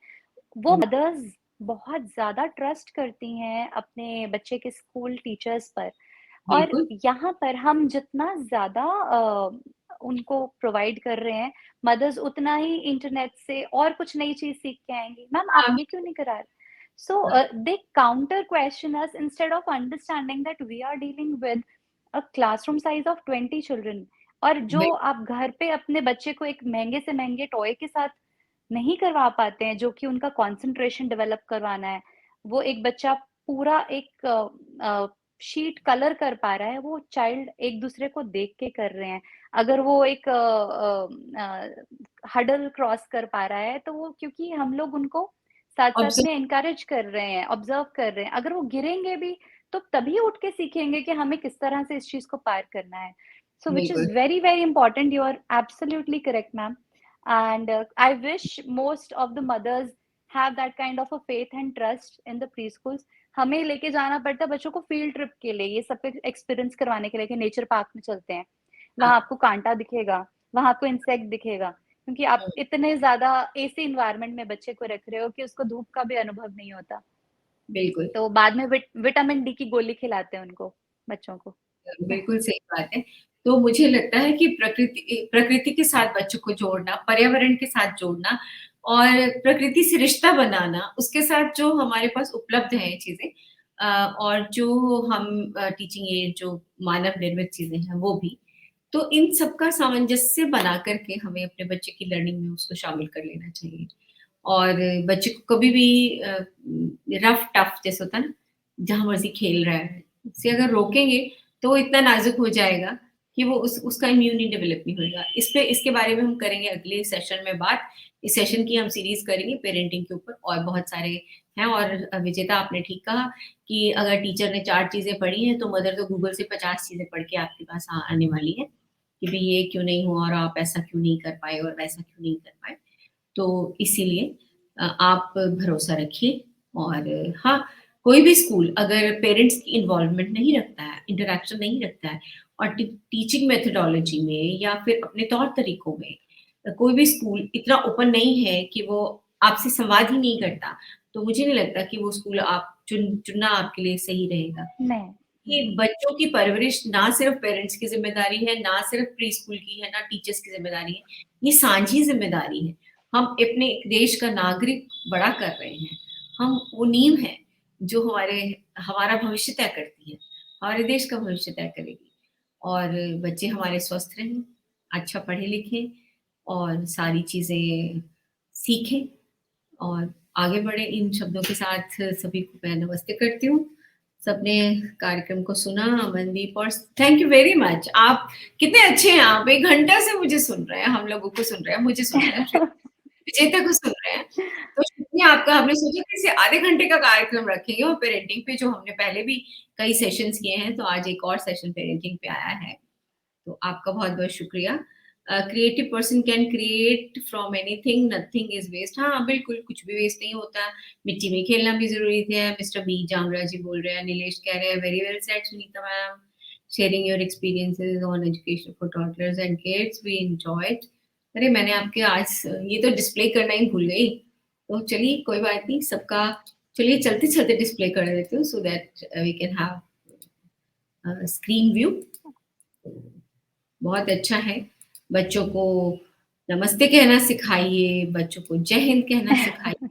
वो मदर्स बहुत ज़्यादा ट्रस्ट करती हैं अपने बच्चे के स्कूल टीचर्स पर। और बिल्कुल। यहाँ पर हम जितना ज़्यादा उनको प्रोवाइड कर रहे हैं, मदर्स उतना ही इंटरनेट से और कुछ नई चीज़ सीख के आएँगी, मैम आप हाँ, ये क्यों नहीं करा रहे? सो हाँ, they counter question us instead of understanding that we are dealing with a classroom size of 20 children. और जो बिल आप घर पे अपने बच्चे को एक महँगे से महँगे टॉय के साथ नहीं करवा पाते हैं, जो कि उनका कंसंट्रेशन डेवलप करवाना है। वो एक बच्चा पूरा एक शीट कलर कर पा रहा है, वो चाइल्ड एक-दूसरे को देख के कर रहे हैं। अगर वो एक हडल क्रॉस कर पा रहा है, तो वो क्योंकि हम लोग उनको साथ-साथ ऑब्ज़र्व में एनकरेज कर रहे हैं, ऑब्जर्व कर रहे हैं। अगर वो गिरेंगे भी, तो तभी उठ के सीखेंगे कि हमें किस तरह से इस चीज़ को पार करना है। सो व्हिच बिल्कुल। Is very, very important, you are absolutely correct ma'am. And I wish most of the mothers have that kind of a faith and trust in the preschools. हमें लेके जाना पड़ता है बच्चों को फील्ड ट्रिप के लिए, ये सब एक्सपीरियंस करवाने के लिए कि नेचर पार्क में चलते हैं। वहाँ हाँ, आपको कांटा दिखेगा, वहाँ आपको इंसेक्ट दिखेगा, क्योंकि आप हुँ, इतने ज़्यादा एसी एनवायरनमेंट में बच्चे को रख रहे हो कि उसको धूप का भी अनुभव नहीं होता। बिल्कुल। तो बाद में विटामिन डी की गोली खिलाते हैं उनको, बच्चों को। बिल्कुल सही बात है। तो मुझे लगता है कि प्रकृति के साथ बच्चों को जोड़ना, पर्यावरण के साथ जोड़ना और प्रकृति से रिश्ता बनाना, उसके साथ जो हमारे पास उपलब्ध हैं चीज़ें और जो हम टीचिंग एड जो मानव निर्मित चीज़ें हैं वो भी। तो इन सब का सामंजस्य बना कर के हमें अपने बच्चे की लर्निंग में उसको शामिल कर लेना चाहिए। और बच्चे को कभी भी रफ टफ जैसे होता है ना, जहाँ मर्ज़ी खेल रहा है, उसे अगर रोकेंगे तो वो इतना नाज़ुक हो जाएगा कि वो उसका इम्यूनिटी डेवलप नहीं होएगा। इसके बारे में हम करेंगे अगले सेशन में बात। इस सेशन की हम सीरीज़ करेंगे पेरेंटिंग के ऊपर और बहुत सारे हैं और विजेता आपने ठीक कहा कि अगर टीचर ने 4 चीज़ें पढ़ी हैं, तो मदर तो गूगल से 50 चीज़ें पढ़ के आपके पास आने वाली है, कि भई ये क्यों नहीं हुआ और आप ऐसा क्यों नहीं कर पाए और वैसा क्यों नहीं कर पाए। तो इसीलिए आप भरोसा रखिए और हाँ, कोई भी स्कूल अगर पेरेंट्स की इन्वॉल्वमेंट नहीं रखता है, इंटरैक्शन नहीं रखता है और टीचिंग मेथोडोलॉजी में या फिर अपने तौर-तरीकों में कोई भी स्कूल इतना ओपन नहीं है कि वो आपसे संवाद ही नहीं करता, तो मुझे नहीं लगता कि वो स्कूल आप चुनना आपके लिए सही रहेगा। नहीं। ये बच्चों की परवरिश ना सिर्फ पेरेंट्स की ज़िम्मेदारी है, ना सिर्फ प्री-स्कूल की है, ना टीचर्स की ज़िम्मेदारी है, ये साझी ज़िम्मेदारी है। हम अपने देश का नागरिक बड़ा कर रहे हैं। हम वो नींव हैं, जो हमारा भविष्य तय करती है, हमारे देश का भविष्य तय करेगी। और बच्चे हमारे स्वस्थ रहें, अच्छा पढ़ें-लिखें और सारी चीज़ें सीखें और आगे बढ़ें। इन शब्दों के साथ सभी को मैं नमस्ते करती हूँ। सबने कार्यक्रम को सुना, अमनदीप और थैंक यू वेरी मच। आप कितने अच्छे हैं आप, 1 घंटा से मुझे सुन रहे हैं, हम लोगों को सुन रहे हैं, मुझे सुन रहे हैं, विजेता को सुन रहे हैं। तो शुक्रिया आपका। हमने सोचा कि इसे आधे घंटे का कार्यक्रम रखेंगे और पेरेंटिंग पे जो हमने पहले भी कई सेशंस किए हैं, तो आज एक और सेशन पेरेंटिंग पे आया है। तो आपका बहुत-बहुत शुक्रिया। Creative person can create from anything, nothing is waste. हाँ, बिल्कुल कुछ भी वेस्ट नहीं होता। मिट्टी में खेलना भी ज़रूरी है। मिस्टर बी जांगड़ा जी बोल रहे हैं, नीलेश कह रहे हैं, very well said Sunita ma'am, sharing your experiences on education for toddlers and kids, we enjoyed. अरे मैंने आपके आज ये तो डिस्प्ले करना ही भूल गई। तो चलिए कोई बात नहीं, सबका चलिए चलते-चलते डिस्प्ले कर देती हूँ so that we can have screen view. बहुत अच्छा है। बच्चों को नमस्ते कहना सिखाइए, बच्चों को जय हिंद कहना सिखाइए,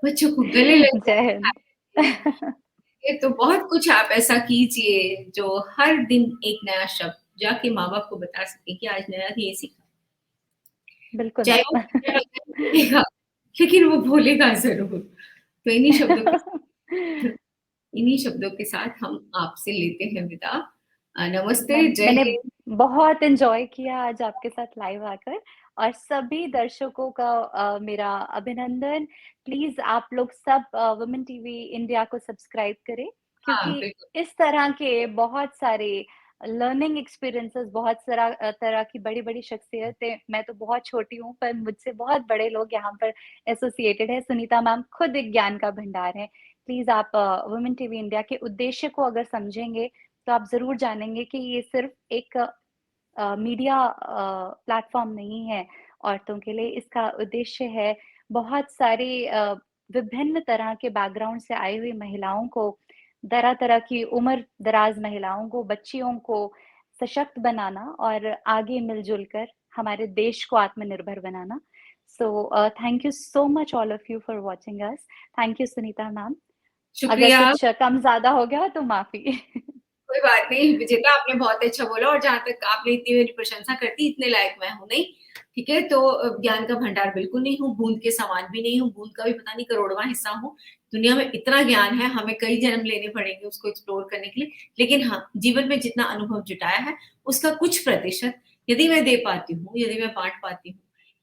बच्चों को गले लगना जय हिंद। सिखाइए। ये तो बहुत कुछ आप ऐसा कीजिए जो हर दिन एक नया शब्द जाके माँ-बाप को बता सकें कि आज नया ये सीखा। बिल्कुल चाहे वो मैम। कितना नहीं बोलेगा, लेकिन वो बोलेगा ज़रूर। तो इन्हीं शब्दों के साथ हम आपसे लेते हैं विदा। नमस्ते, मैम, जय मैंने हिंद। बहुत एन्जॉय किया आज आपके साथ लाइव आकर। और सभी दर्शकों का मेरा अभिनंदन। प्लीज़ आप लोग सब वुमेन टीवी इंडिया को सब्सक्राइब करें, हाँ, क्योंकि बिल्कुल। इस तरह के बहुत सारे लर्निंग एक्सपीरियंसेस, बहुत तरह की बड़ी-बड़ी शख्सियतें, मैं तो बहुत छोटी हूँ, पर मुझसे बहुत बड़े लोग यहाँ पर एसोसिएटेड हैं। सुनीता मैम खुद एक ज्ञान का भंडार हैं। प्लीज़ आप वुमेन टीवी इंडिया के उद्देश्य को अगर समझेंगे, तो आप ज़रूर जानेंगे कि ये सिर्फ़ एक मीडिया प्लेटफ़ॉर्म नहीं है औरतों के लिए। इसका उद्देश्य है बहुत सारे विभिन्न तरह के बैकग्राउंड से आई हुई महिलाओं को, तरह-तरह की उम्र-दराज़ महिलाओं को, बच्चियों को सशक्त बनाना और आगे मिल-जुल कर हमारे देश को आत्मनिर्भर बनाना। So thank you so much all of you for watching us. Thank you Sunita ma'am. अगर शुक्रिया। कुछ कम-ज़्यादा हो गया तो माफ़ी। कोई बात नहीं विजेता, आपने बहुत अच्छा बोला और जहाँ तक आपने इतनी मेरी प्रशंसा करती, इतने लायक मैं हूँ नहीं, ठीक है? तो ज्ञान का भंडार बिल्कुल नहीं हूँ, बूँद के समान भी नहीं हूँ, बूँद का भी पता नहीं करोड़वाँ हिस्सा हूँ। दुनिया में इतना ज्ञान है, हमें कई जन्म लेने पड़ेंगे उसको एक्सप्लोर करने के लिए। लेकिन हाँ, जीवन में जितना अनुभव जुटाया है, उसका कुछ प्रतिशत यदि मैं दे पाती हूँ, यदि मैं बाँट पाती हूँ,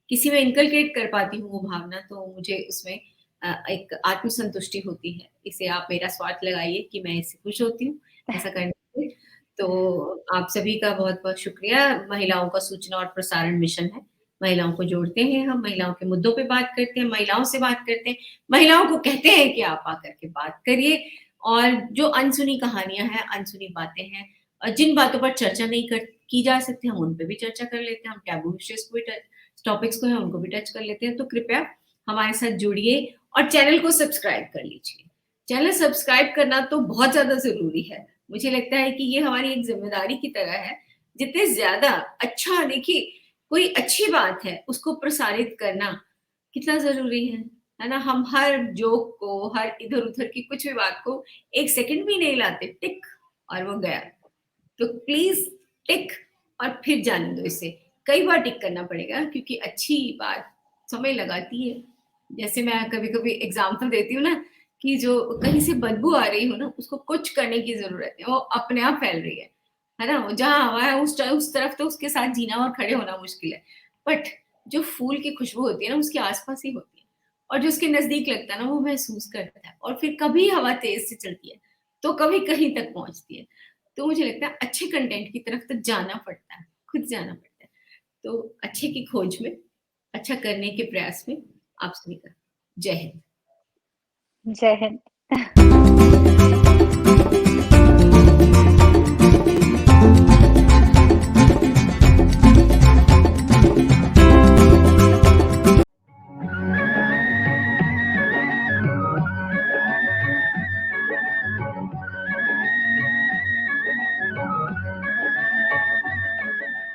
किसी में इनकलकेट कर पाती हूँ वो भावना, तो मुझे उसमें एक आत्मसंतुष्टि होती है। इसे आप मेरा स्वार्थ लगाइए कि मैं इससे खुश होती हूँ, ऐसा करने से। तो आप सभी का बहुत-बहुत शुक्रिया। महिलाओं का सूचना और प्रसारण मिशन है। महिलाओं को जोड़ते हैं हम, महिलाओं के मुद्दों पे बात करते हैं, महिलाओं से बात करते हैं, महिलाओं को कहते हैं कि आप आकर के बात करिए और जो अनसुनी कहानियाँ हैं, अनसुनी बातें हैं जिन बातों पर चर्चा नहीं की जा सकती, हम उन पे भी चर्चा कर लेते हैं, हम टैबू विषयस को भी टॉपिक्स को है उनको भी टच कर लेते हैं। तो कृपया हमारे साथ जुड़िए और चैनल को सब्सक्राइब कर लीजिए। चैनल सब्सक्राइब करना तो बहुत ज़्यादा ज़रूरी है। मुझे लगता है कि ये हमारी एक ज़िम्मेदारी की तरह है। जितने ज़्यादा अच्छा देखिए, कोई अच्छी बात है, उसको प्रसारित करना कितना ज़रूरी है ना? हम हर जोक को, हर इधर-उधर की कुछ भी बात को 1 सेकंड भी नहीं लाते, टिक और वो गया। तो प्लीज़ टिक और फिर जाने दो इसे। कई बार टिक करना पड़ेगा क्योंकि अच्छी बात समय लगाती है। जैसे मैं कभी-कभी एग्ज़ाम्पल देती हूँ ना कि जो कहीं से बदबू आ रही हो ना, उसको कुछ करने की ज़रूरत है, वो अपने आप फैल रही है ना? वो जहाँ हवा है उस तरफ तो उसके साथ जीना और खड़े होना मुश्किल है। बट जो फूल की खुशबू होती है ना, उसके आस-पास ही होती है और जो उसके नज़दीक लगता है ना, वो महसूस करता है और फिर कभी हवा तेज़ से चलती है, तो कभी कहीं तक पहुँचती है। तो मुझे लगता है अच्छे कंटेंट की तरफ तो जाना पड़ता है, खुद जाना पड़ता है। तो अच्छे की खोज में, अच्छा करने के प्रयास में आप सभी का जय हिंद। जय हिंद।